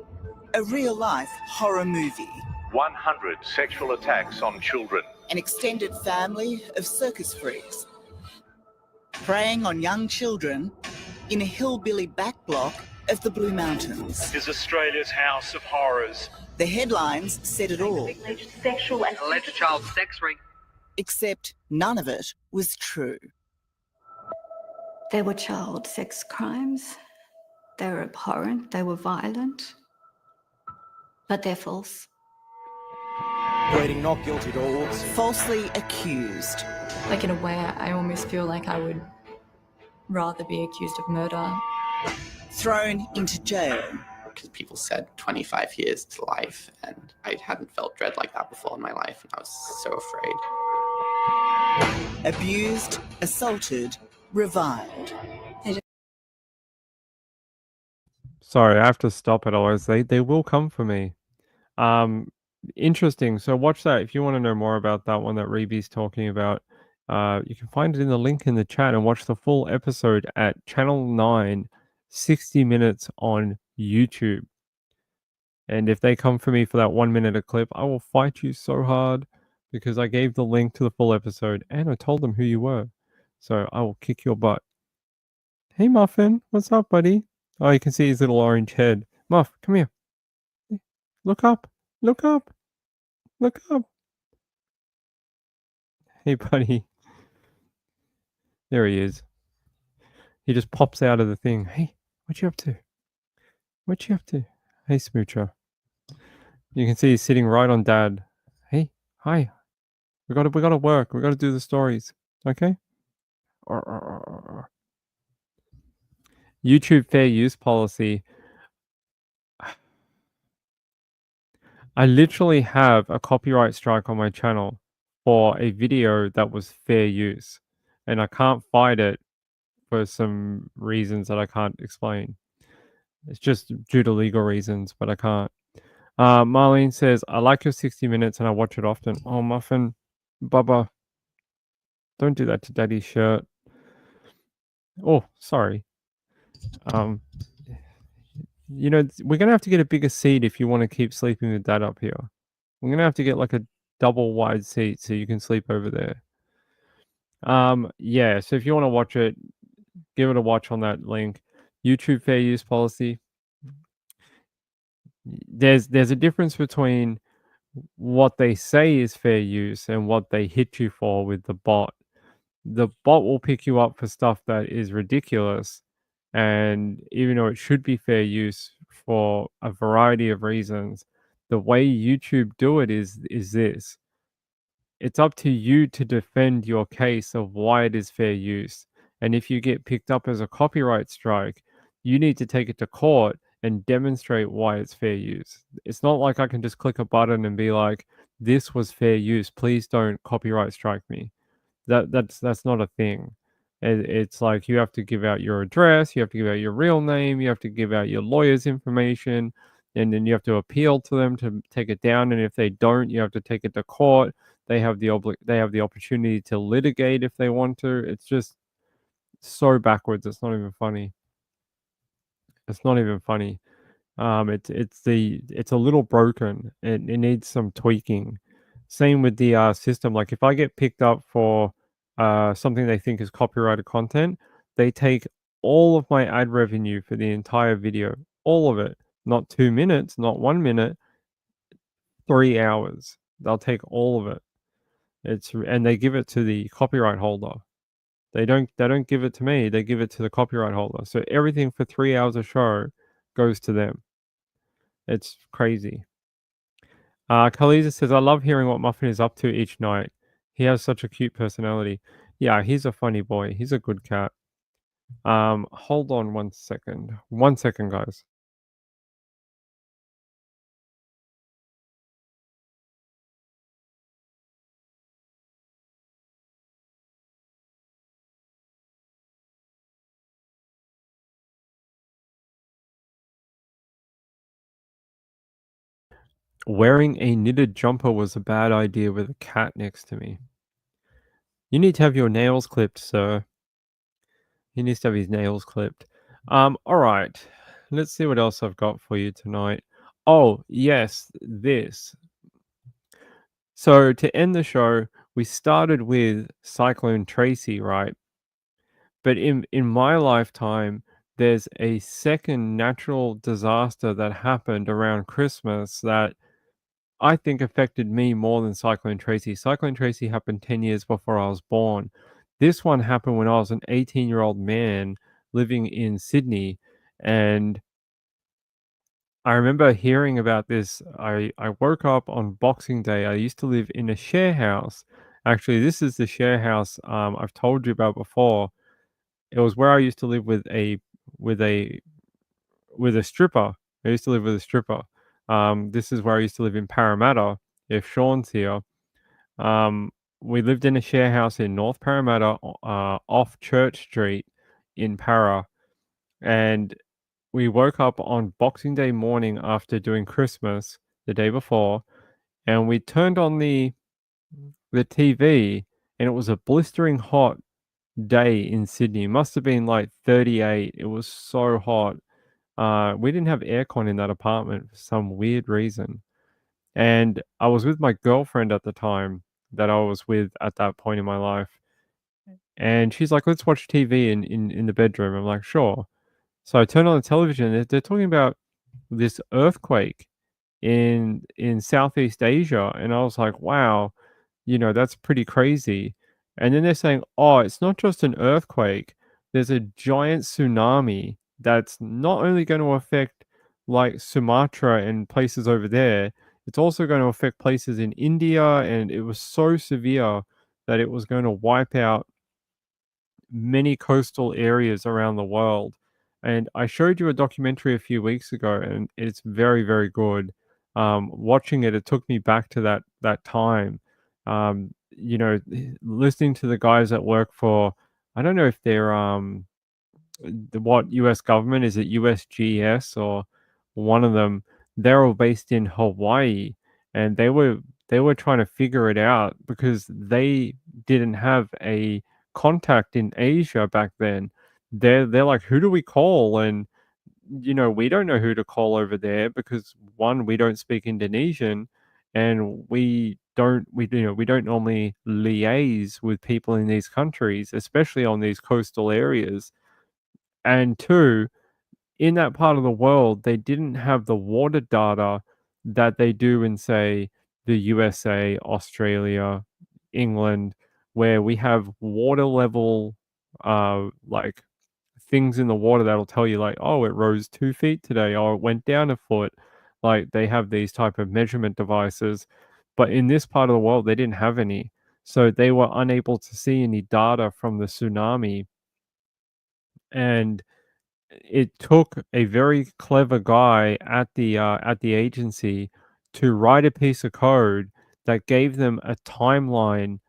[SPEAKER 13] A real-life horror movie.
[SPEAKER 14] 100 sexual attacks on children.
[SPEAKER 13] An extended family of circus freaks. Preying on young children in a hillbilly backblock of the Blue Mountains.
[SPEAKER 14] Is Australia's House of Horrors.
[SPEAKER 13] The headlines said it all.
[SPEAKER 12] Alleged sexual and
[SPEAKER 15] alleged child sex ring.
[SPEAKER 13] Except none of it was true.
[SPEAKER 16] There were child sex crimes. They were abhorrent. They were violent. But they're false.
[SPEAKER 11] Pleading not guilty to all.
[SPEAKER 13] Falsely accused.
[SPEAKER 17] Like in a way, I almost feel like I would rather be accused of murder.
[SPEAKER 13] Thrown into jail.
[SPEAKER 18] Because people said 25 years to life, and I hadn't felt dread like that before in my life, and I was so afraid.
[SPEAKER 13] Abused, assaulted, reviled.
[SPEAKER 1] Sorry, I have to stop it, otherwise they will come for me. Interesting. So watch that if you want to know more about that one that Reeby's talking about. You can find it in the link in the chat and watch the full episode at Channel 9, 60 minutes on YouTube. And if they come for me for that 1 minute a clip, I will fight you so hard because I gave the link to the full episode and I told them who you were. So I will kick your butt. Hey Muffin, what's up, buddy? Oh, you can see his little orange head. Muff, come here. Look up. Look up. Look up. Hey, buddy. There he is. He just pops out of the thing. Hey, what you up to? What you up to? Hey, Smoocher. You can see he's sitting right on Dad. Hey, hi. We gotta work. We gotta do the stories. Okay? YouTube fair use policy. I literally have a copyright strike on my channel for a video that was fair use, and I can't fight it for some reasons that I can't explain. It's just due to legal reasons, but I can't. Marlene says, I like your 60 minutes and I watch it often. Oh, Muffin, Bubba, don't do that to Daddy's shirt. Oh, sorry. You know, we're going to have to get a bigger seat if you want to keep sleeping with Dad up here. We're going to have to get like a double wide seat so you can sleep over there. Yeah, so if you want to watch it, give it a watch on that link. YouTube fair use policy. There's a difference between what they say is fair use and what they hit you for with the bot. The bot will pick you up for stuff that is ridiculous, and even though it should be fair use for a variety of reasons, the way YouTube do it is this. It's up to you to defend your case of why it is fair use. And if you get picked up as a copyright strike, you need to take it to court and demonstrate why it's fair use. It's not like I can just click a button and be like, this was fair use, please don't copyright strike me. That's not a thing. It's like you have to give out your address, you have to give out your real name, you have to give out your lawyer's information, and then you have to appeal to them to take it down. And if they don't, you have to take it to court. They have the opportunity to litigate if they want to. It's just so backwards. It's not even funny. It's not even funny. It's a little broken. It needs some tweaking. Same with the system. Like if I get picked up for something they think is copyrighted content, they take all of my ad revenue for the entire video, all of it, not 2 minutes, not 1 minute, 3 hours. They'll take all of it. And they give it to the copyright holder. They don't give it to me. They give it to the copyright holder. So everything for 3 hours of show goes to them. It's crazy. Khaleesa says, I love hearing what Muffin is up to each night. He has such a cute personality. Yeah, he's a funny boy. He's a good cat. Hold on 1 second. 1 second, guys. Wearing a knitted jumper was a bad idea with a cat next to me. You need to have your nails clipped, sir. He needs to have his nails clipped. All right. Let's see what else I've got for you tonight. Oh, yes, this. So to end the show, we started with Cyclone Tracy, right? But in my lifetime, there's a second natural disaster that happened around Christmas that I think affected me more than Cyclone Tracy. Cyclone Tracy happened 10 years before I was born. This one happened when I was an 18-year-old man living in Sydney, and I remember hearing about this. I woke up on Boxing Day. I used to live in a share house. Actually, this is the share house I've told you about before. It was where I used to live with a with a stripper. I used to live with a stripper. This is where I used to live in Parramatta. If Sean's here, we lived in a share house in North Parramatta, off Church Street in Para, and we woke up on Boxing Day morning after doing Christmas the day before, and we turned on the TV, and it was a blistering hot day in Sydney. It must have been like 38. It was so hot. We didn't have aircon in that apartment for some weird reason. And I was with my girlfriend at the time that I was with at that point in my life. And she's like, let's watch TV in the bedroom. I'm like, sure. So I turned on the television. They're talking about this earthquake in Southeast Asia. And I was like, wow, that's pretty crazy. And then they're saying, oh, it's not just an earthquake. There's a giant tsunami that's not only going to affect like Sumatra and places over there, it's also going to affect places in India. And it was so severe that it was going to wipe out many coastal areas around the world. And I showed you a documentary a few weeks ago, and it's very, very good. Watching it, it took me back to that time. Listening to the guys that work for, I don't know if they're what US government is it, USGS or one of them. They're all based in Hawaii, and they were trying to figure it out because they didn't have a contact in Asia back then. They're like, who do we call? And we don't know who to call over there because one, we don't speak Indonesian, and we don't normally liaise with people in these countries, especially on these coastal areas. And two, in that part of the world, they didn't have the water data that they do in, say, the USA, Australia, England, where we have water level, like things in the water that'll tell you, like, oh, it rose 2 feet today, or it went down a foot. Like they have these type of measurement devices, but in this part of the world, they didn't have any, so they were unable to see any data from the tsunami. And it took a very clever guy at the agency to write a piece of code that gave them a timeline,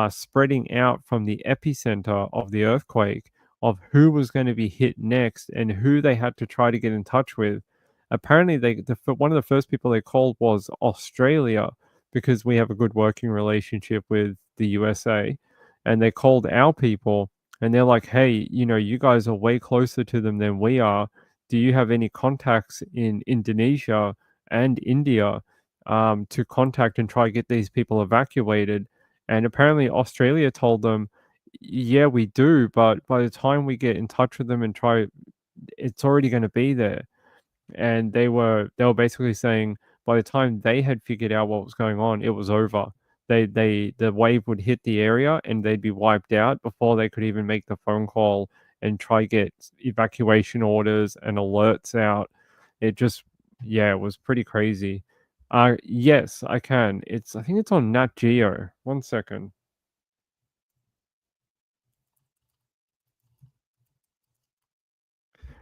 [SPEAKER 1] spreading out from the epicenter of the earthquake of who was going to be hit next and who they had to try to get in touch with. Apparently, one of the first people they called was Australia, because we have a good working relationship with the USA, and they called our people, and they're like, hey, you guys are way closer to them than we are. Do you have any contacts in Indonesia and India? to contact and try to get these people evacuated. And apparently Australia told them, yeah, we do, but by the time we get in touch with them and try, it's already going to be there. And they were basically saying by the time they had figured out what was going on, it was over. The wave would hit the area and they'd be wiped out before they could even make the phone call and try get evacuation orders and alerts out. It just, yeah, it was pretty crazy. Yes, I can. I think it's on Nat Geo. 1 second.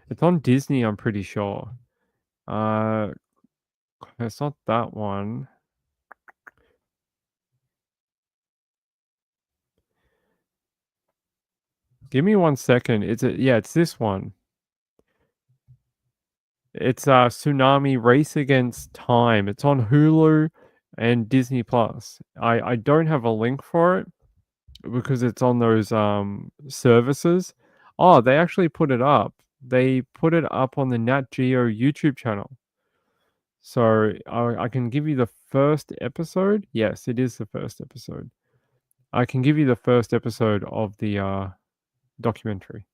[SPEAKER 1] It's on Disney, I'm pretty sure. It's not that one. Give me 1 second. It's this one. It's Tsunami Race Against Time. It's on Hulu and Disney Plus. I don't have a link for it because it's on those services. Oh, they actually put it up. They put it up on the Nat Geo YouTube channel. So I can give you the first episode. Yes, it is the first episode. I can give you the first episode of the documentary.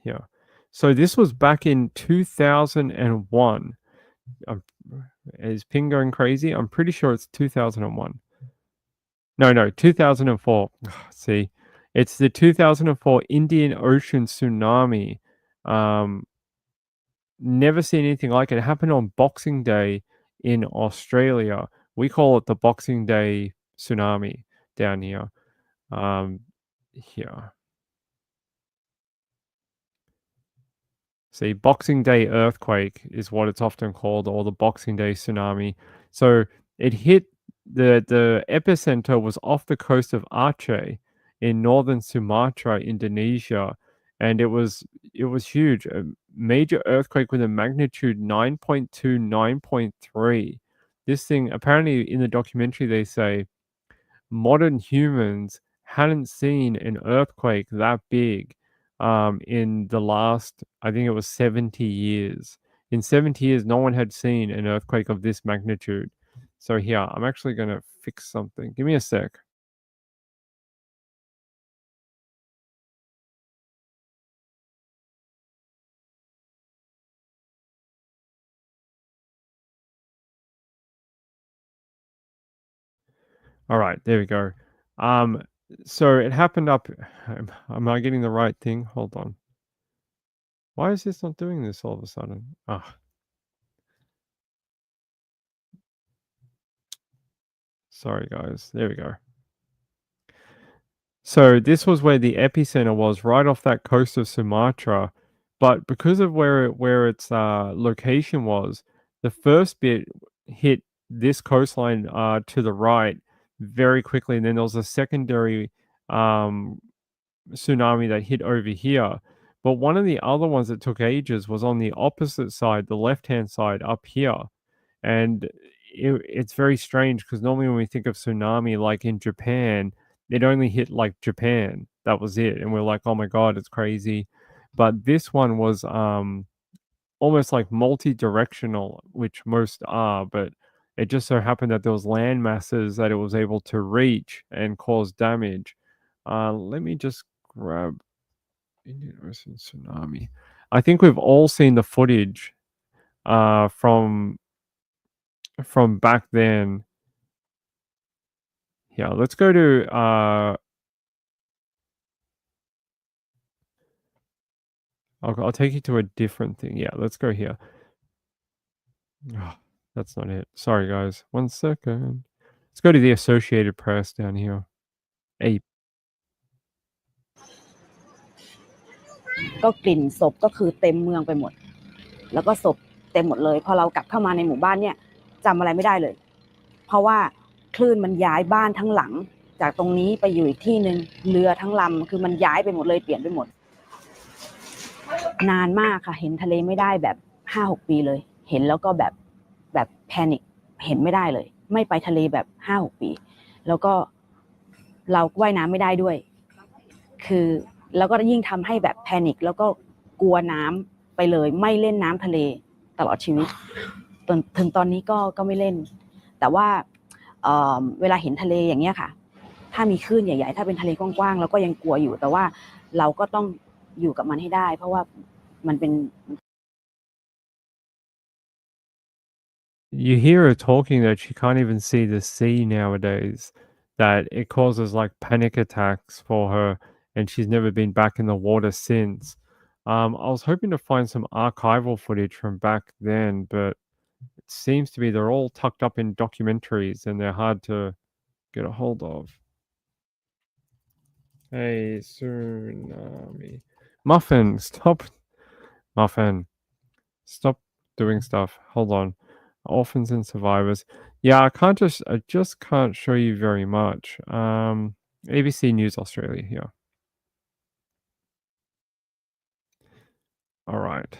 [SPEAKER 1] Yeah. So this was back in 2001. Is Ping going crazy? I'm pretty sure it's 2001. No, 2004. See, it's the 2004 Indian Ocean tsunami. Never seen anything like it. It happened on Boxing Day in Australia. We call it the Boxing Day tsunami down here. Here. See, Boxing Day earthquake is what it's often called, or the Boxing Day tsunami. So it hit the epicenter was off the coast of Aceh in northern Sumatra, Indonesia, and it was huge. A major earthquake with a magnitude 9.2, 9.3. This thing, apparently in the documentary, they say modern humans hadn't seen an earthquake that big in the last, I think it was 70 years. In 70 years, no one had seen an earthquake of this magnitude. So here, I'm actually going to fix something. Give me a sec. All right, there we go. So it happened up. Am I getting the right thing? Hold on. Why is this not doing this all of a sudden? Sorry, guys. There we go. So this was where the epicenter was, right off that coast of Sumatra. But because of where its location was, the first bit hit this coastline to the right very quickly, and then there was a secondary tsunami that hit over here. But one of the other ones that took ages was on the opposite side, the left-hand side up here. And it's very strange because normally when we think of tsunami, like in Japan, it only hit like Japan. That was it. And we're like, oh my God, it's crazy. But this one was almost like multi-directional, which most are, but it just so happened that there was land masses that it was able to reach and cause damage. Let me just grab Indian Ocean tsunami. I think we've all seen the footage from back then. Yeah, let's go to I'll take you to a different thing. Yeah, let's go here. Oh, that's not it. Sorry, guys. 1 second. Let's go to the Associated Press down here. Hey.
[SPEAKER 15] ก็กลิ่นศพก็คือเต็มเมืองไปหมดแล้วก็ศพเต็มหมดเลยพอเรากลับเข้ามาในหมู่บ้านเนี่ยจำอะไรไม่ได้เลยเพราะว่าคลื่นมันย้ายบ้านทั้งหลังจากตรงนี้ไปอยู่อีกที่นึงเรือทั้งลำคือมันย้ายไปหมดเลยเปลี่ยนไปหมดนานมากค่ะเห็นทะเลไม่ได้แบบ 5-6 ปีเลยเห็นแล้วก็แบบแพนิคเห็นไม่ได้เลยไม่ไปทะเลแบบ 5-6 ปีแล้วก็เราว่ายน้ำไม่ได้ด้วยคือแล้วก็ยิ่งทำให้แบบแพนิคแล้วก็กลัวน้ำไปเลยไม่เล่นน้ำทะเลตลอดชีวิต ถึงตอนนี้ก็ไม่เล่นแต่ว่าเวลาเห็นทะเลอย่างเงี้ยค่ะถ้ามีคลื่นใหญ่ๆถ้าเป็นทะเลกว้างๆเราก็ยังกลัวอยู่แต่ว่าเราก็ต้องอยู่กับมันให้ได้เพราะว่ามันเป็น
[SPEAKER 1] You hear her talking that she can't even see the sea nowadays, that it causes like panic attacks for her, and she's never been back in the water since. I was hoping to find some archival footage from back then, but it seems to be they're all tucked up in documentaries and they're hard to get a hold of. Hey, tsunami. Muffin, stop. Muffin, stop doing stuff. Hold on. Orphans and survivors. Yeah, I just can't show you very much. ABC News Australia here. All right.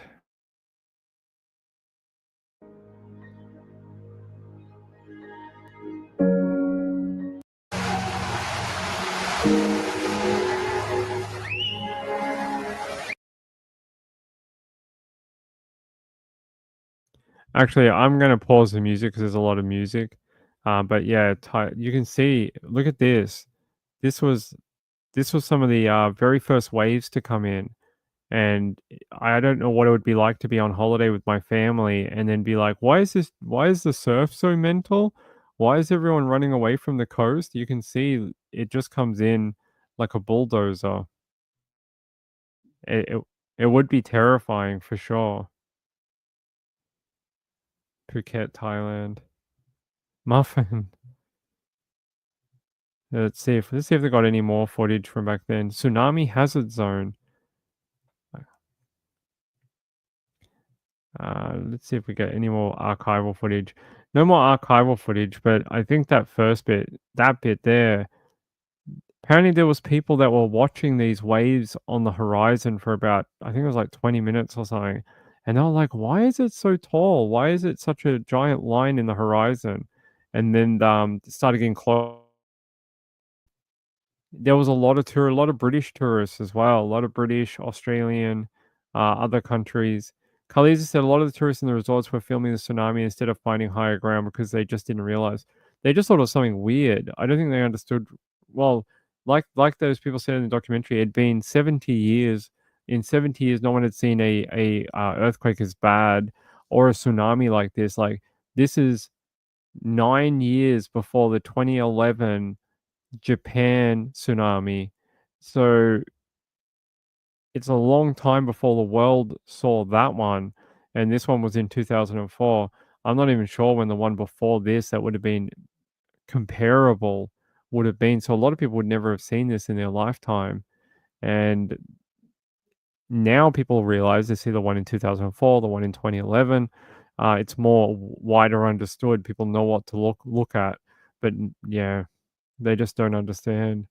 [SPEAKER 1] Actually, I'm gonna pause the music because there's a lot of music. But yeah, you can see. Look at this. This was some of the very first waves to come in, and I don't know what it would be like to be on holiday with my family and then be like, why is the surf so mental? Why is everyone running away from the coast? You can see it just comes in like a bulldozer. It would be terrifying for sure. Phuket, Thailand. Muffin. Let's see if they got any more footage from back then. Tsunami hazard zone. Let's see if we get any more archival footage. No more archival footage, but I think that first bit, that bit there, apparently there was people that were watching these waves on the horizon for about, I think it was like 20 minutes or something. And they were like, why is it so tall? Why is it such a giant line in the horizon? And then it started getting close. There was a lot of British tourists as well, a lot of British, Australian, other countries. Khaleesi said a lot of the tourists in the resorts were filming the tsunami instead of finding higher ground because they just didn't realize. They just thought it was something weird. I don't think they understood. Well, like those people said in the documentary, it had been 70 years. In 70 years, no one had seen a earthquake as bad or a tsunami like this. Like this is 9 years before the 2011 Japan tsunami. So it's a long time before the world saw that one. And this one was in 2004. I'm not even sure when the one before this that would have been comparable would have been. So a lot of people would never have seen this in their lifetime. And now people realize they see the one in 2004, the one in 2011. It's more wider understood. People know what to look at. But yeah, they just don't understand.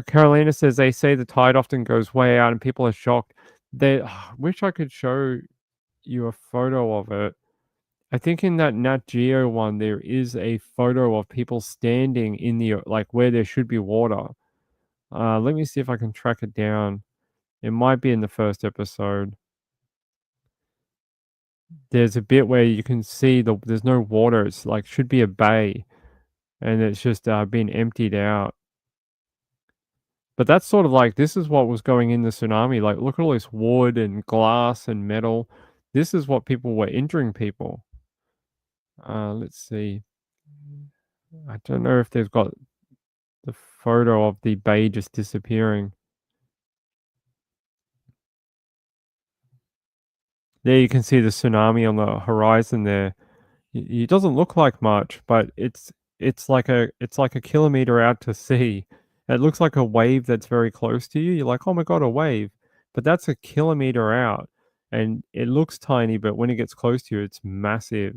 [SPEAKER 1] Carolina says they say the tide often goes way out and people are shocked. They wish I could show you a photo of it. I think in that Nat Geo one there is a photo of people standing in the like where there should be water. Let me see if I can track it down. It might be in the first episode. There's a bit where you can see there's no water. It's like should be a bay, and it's just been emptied out. But that's sort of like this is what was going in the tsunami. Like, look at all this wood and glass and metal. This is what people were injuring people. Let's see. I don't know if they've got the photo of the bay just disappearing. There you can see the tsunami on the horizon there. It doesn't look like much, but it's like a kilometer out to sea. It looks like a wave that's very close to you. You're like, oh my god, a wave, but that's a kilometer out, and it looks tiny, but when it gets close to you, it's massive.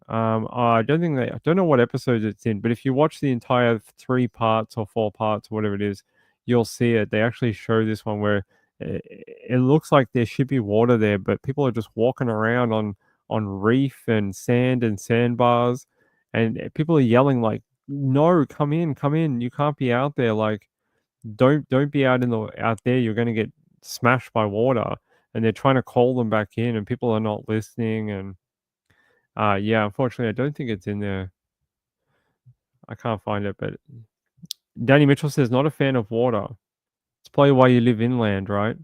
[SPEAKER 1] I don't know what episode it's in, but if you watch the entire 3 parts or 4 parts, whatever it is, you'll see it. They actually show this one where it looks like there should be water there, but people are just walking around on reef and sand and sandbars, and people are yelling like, "No, come in! You can't be out there! Like, don't be out there. You're gonna get smashed by water." And they're trying to call them back in, and people are not listening, and Yeah, unfortunately, I don't think it's in there. I can't find it, but Danny Mitchell says, not a fan of water. It's probably why you live inland, right?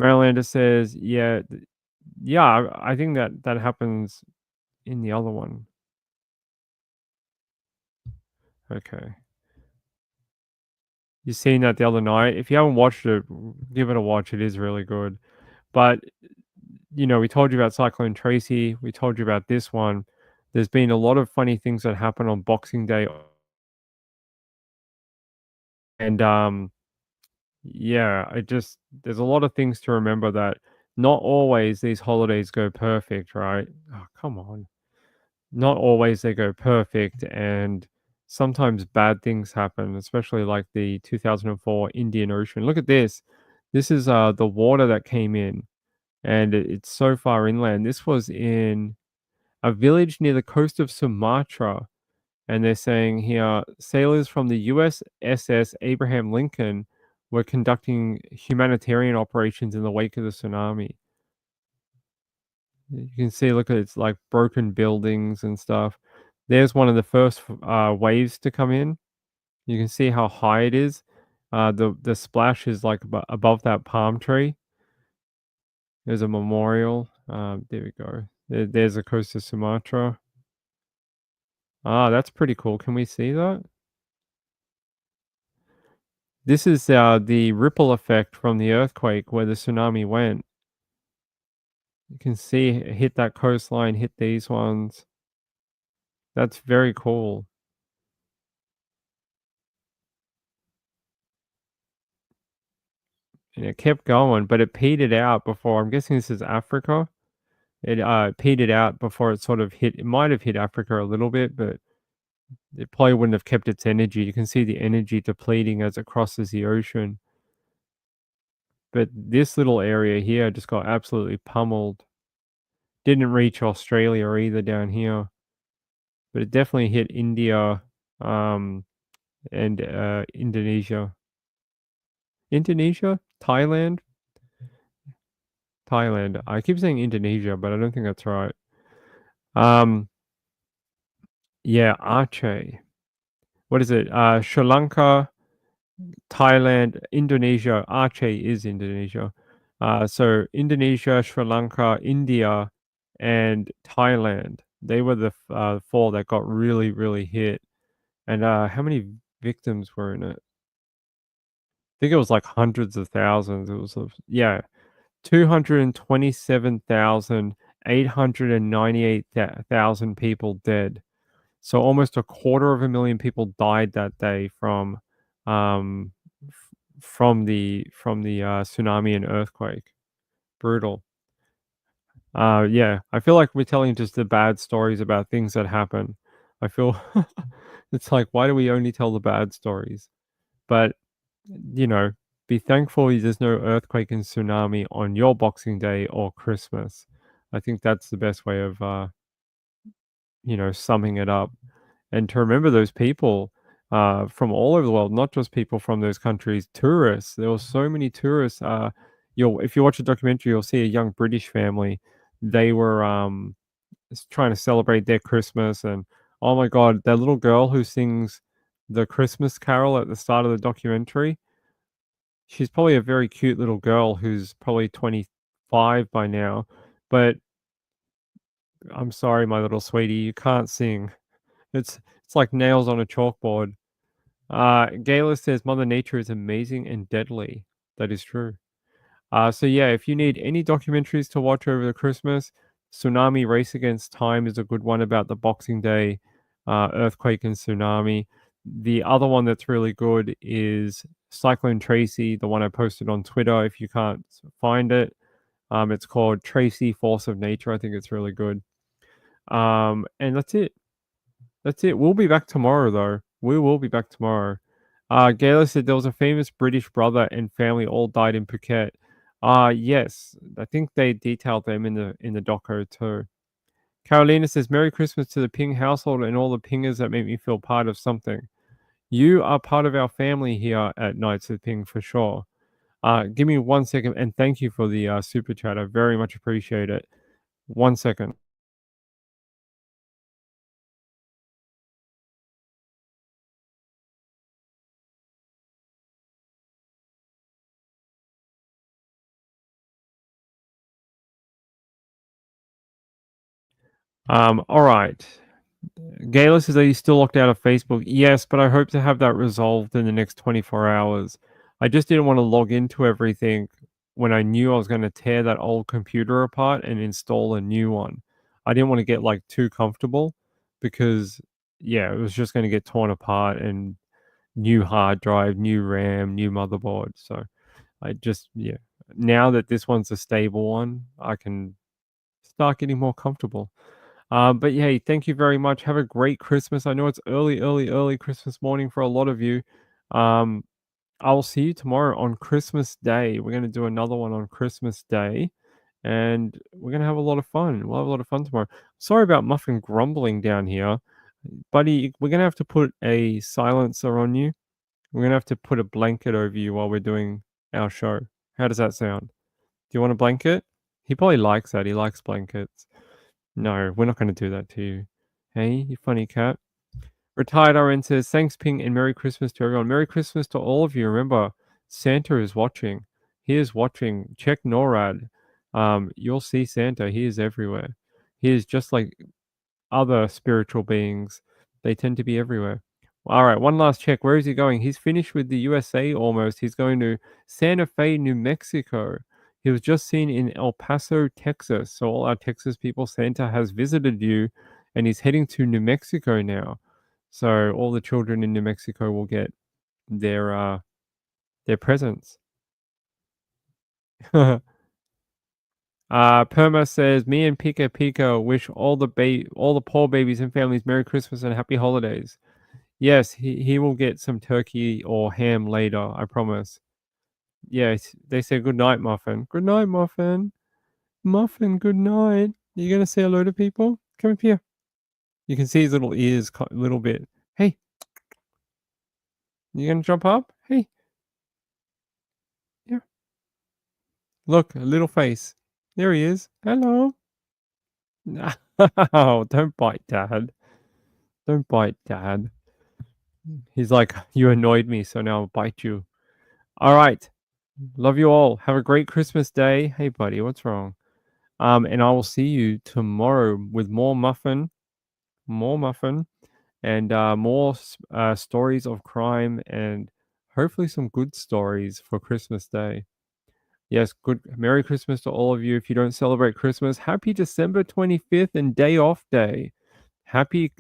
[SPEAKER 1] Marylander says, yeah, I think that happens in the other one. Okay. You seen that the other night. If you haven't watched it, give it a watch. It is really good. But, we told you about Cyclone Tracy. We told you about this one. There's been a lot of funny things that happen on Boxing Day. And, there's a lot of things to remember that not always these holidays go perfect, right? Oh, come on. Not always they go perfect, and sometimes bad things happen, especially like the 2004 Indian Ocean. Look at this. This is the water that came in, and it's so far inland. This was in a village near the coast of Sumatra, and they're saying here sailors from the USS Abraham Lincoln were conducting humanitarian operations in the wake of the tsunami. You can see, look at it's like broken buildings and stuff. There's one of the first waves to come in. You can see how high it is. The splash is like above that palm tree. There's a memorial. There we go. There's the coast of Sumatra. Ah, that's pretty cool. Can we see that? This is the ripple effect from the earthquake where the tsunami went. You can see it hit that coastline, hit these ones. That's very cool. And it kept going, but it petered out before. I'm guessing this is Africa. It petered out before it sort of hit. It might have hit Africa a little bit, but it probably wouldn't have kept its energy. You can see the energy depleting as it crosses the ocean. But this little area here just got absolutely pummeled. Didn't reach Australia either down here, but it definitely hit India and Indonesia. Indonesia? Thailand? Thailand. I keep saying Indonesia, but I don't think that's right. Yeah, Aceh. What is it? Sri Lanka, Thailand, Indonesia. Aceh is Indonesia. So Indonesia, Sri Lanka, India, and Thailand. They were the four that got really, really hit. And how many victims were in it? I think it was like hundreds of thousands. It was, 227,898,000 people dead. So almost 250,000 people died that day from the tsunami and earthquake. Brutal. Yeah, I feel like we're telling just the bad stories about things that happen. I feel it's like, why do we only tell the bad stories? But be thankful there's no earthquake and tsunami on your Boxing Day or Christmas. I think that's the best way of summing it up. And to remember those people from all over the world, not just people from those countries, tourists. There were so many tourists. If you watch a documentary, you'll see a young British family. They were trying to celebrate their Christmas, and oh my God, that little girl who sings the Christmas carol at the start of the documentary. She's probably a very cute little girl who's probably 25 by now, but I'm sorry, my little sweetie, you can't sing. It's like nails on a chalkboard. Gayla says Mother Nature is amazing and deadly. That is true. So yeah, if you need any documentaries to watch over the Christmas, Tsunami Race Against Time is a good one about the Boxing Day earthquake and tsunami. The other one that's really good is Cyclone Tracy, the one I posted on Twitter. If you can't find it, it's called Tracy Force of Nature. I think it's really good. And that's it. That's it. We'll be back tomorrow, though. We will be back tomorrow. Gayla said there was a famous British brother and family all died in Phuket. Yes, I think they detailed them in the doco too. Carolina says, Merry Christmas to the Ping household and all the pingers that make me feel part of something. You are part of our family here at Nights of Ping for sure. Give me 1 second and thank you for the super chat. I very much appreciate it. 1 second. All right. Gayla says, are you still locked out of Facebook? Yes, but I hope to have that resolved in the next 24 hours. I just didn't want to log into everything when I knew I was going to tear that old computer apart and install a new one. I didn't want to get like too comfortable because, yeah, it was just going to get torn apart and new hard drive, new RAM, new motherboard. So I just, yeah, now that this one's a stable one, I can start getting more comfortable. But hey, thank you very much. Have a great Christmas. I know it's early Christmas morning for a lot of you. Um, I will see you tomorrow on Christmas Day. We're going to do another one on Christmas Day, and we're going to have a lot of fun. We'll have a lot of fun tomorrow. Sorry about Muffin grumbling down here, buddy. We're going to have to put a silencer on you. We're going to have to put a blanket over you while we're doing our show. How does that sound? Do you want a blanket? He probably likes that. He likes blankets. No, we're not going to do that to you. Hey, you funny cat. Retired RN says, thanks, Ping, and Merry Christmas to everyone. Merry Christmas to all of you. Remember, Santa is watching. He is watching. Check NORAD. You'll see Santa. He is everywhere. He is just like other spiritual beings. They tend to be everywhere. All right, one last check. Where is he going? He's finished with the USA almost. He's going to Santa Fe, New Mexico. He was just seen in El Paso, Texas. So all our Texas people, Santa has visited you, and he's heading to New Mexico now. So all the children in New Mexico will get their presents. Perma says, me and Pika Pika wish all the poor babies and families Merry Christmas and Happy Holidays. Yes, he will get some turkey or ham later, I promise. Yes, they say good night, Muffin. Good night, Muffin. Muffin, good night. You gonna say hello to people? Come up here. You can see his little ears a little bit. Hey. You gonna jump up? Hey. Yeah. Look, a little face. There he is. Hello. No, don't bite, Dad. Don't bite, Dad. He's like, you annoyed me, so now I'll bite you. All right. Love you all. Have a great Christmas day. Hey, buddy, what's wrong? And I will see you tomorrow with more muffin, and more stories of crime, and hopefully some good stories for Christmas Day. Yes, good. Merry Christmas to all of you. If you don't celebrate Christmas, happy December 25th and day off day. Happy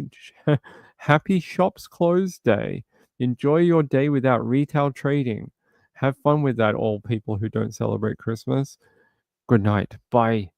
[SPEAKER 1] happy shops closed day. Enjoy your day without retail trading. Have fun with that, all people who don't celebrate Christmas. Good night. Bye.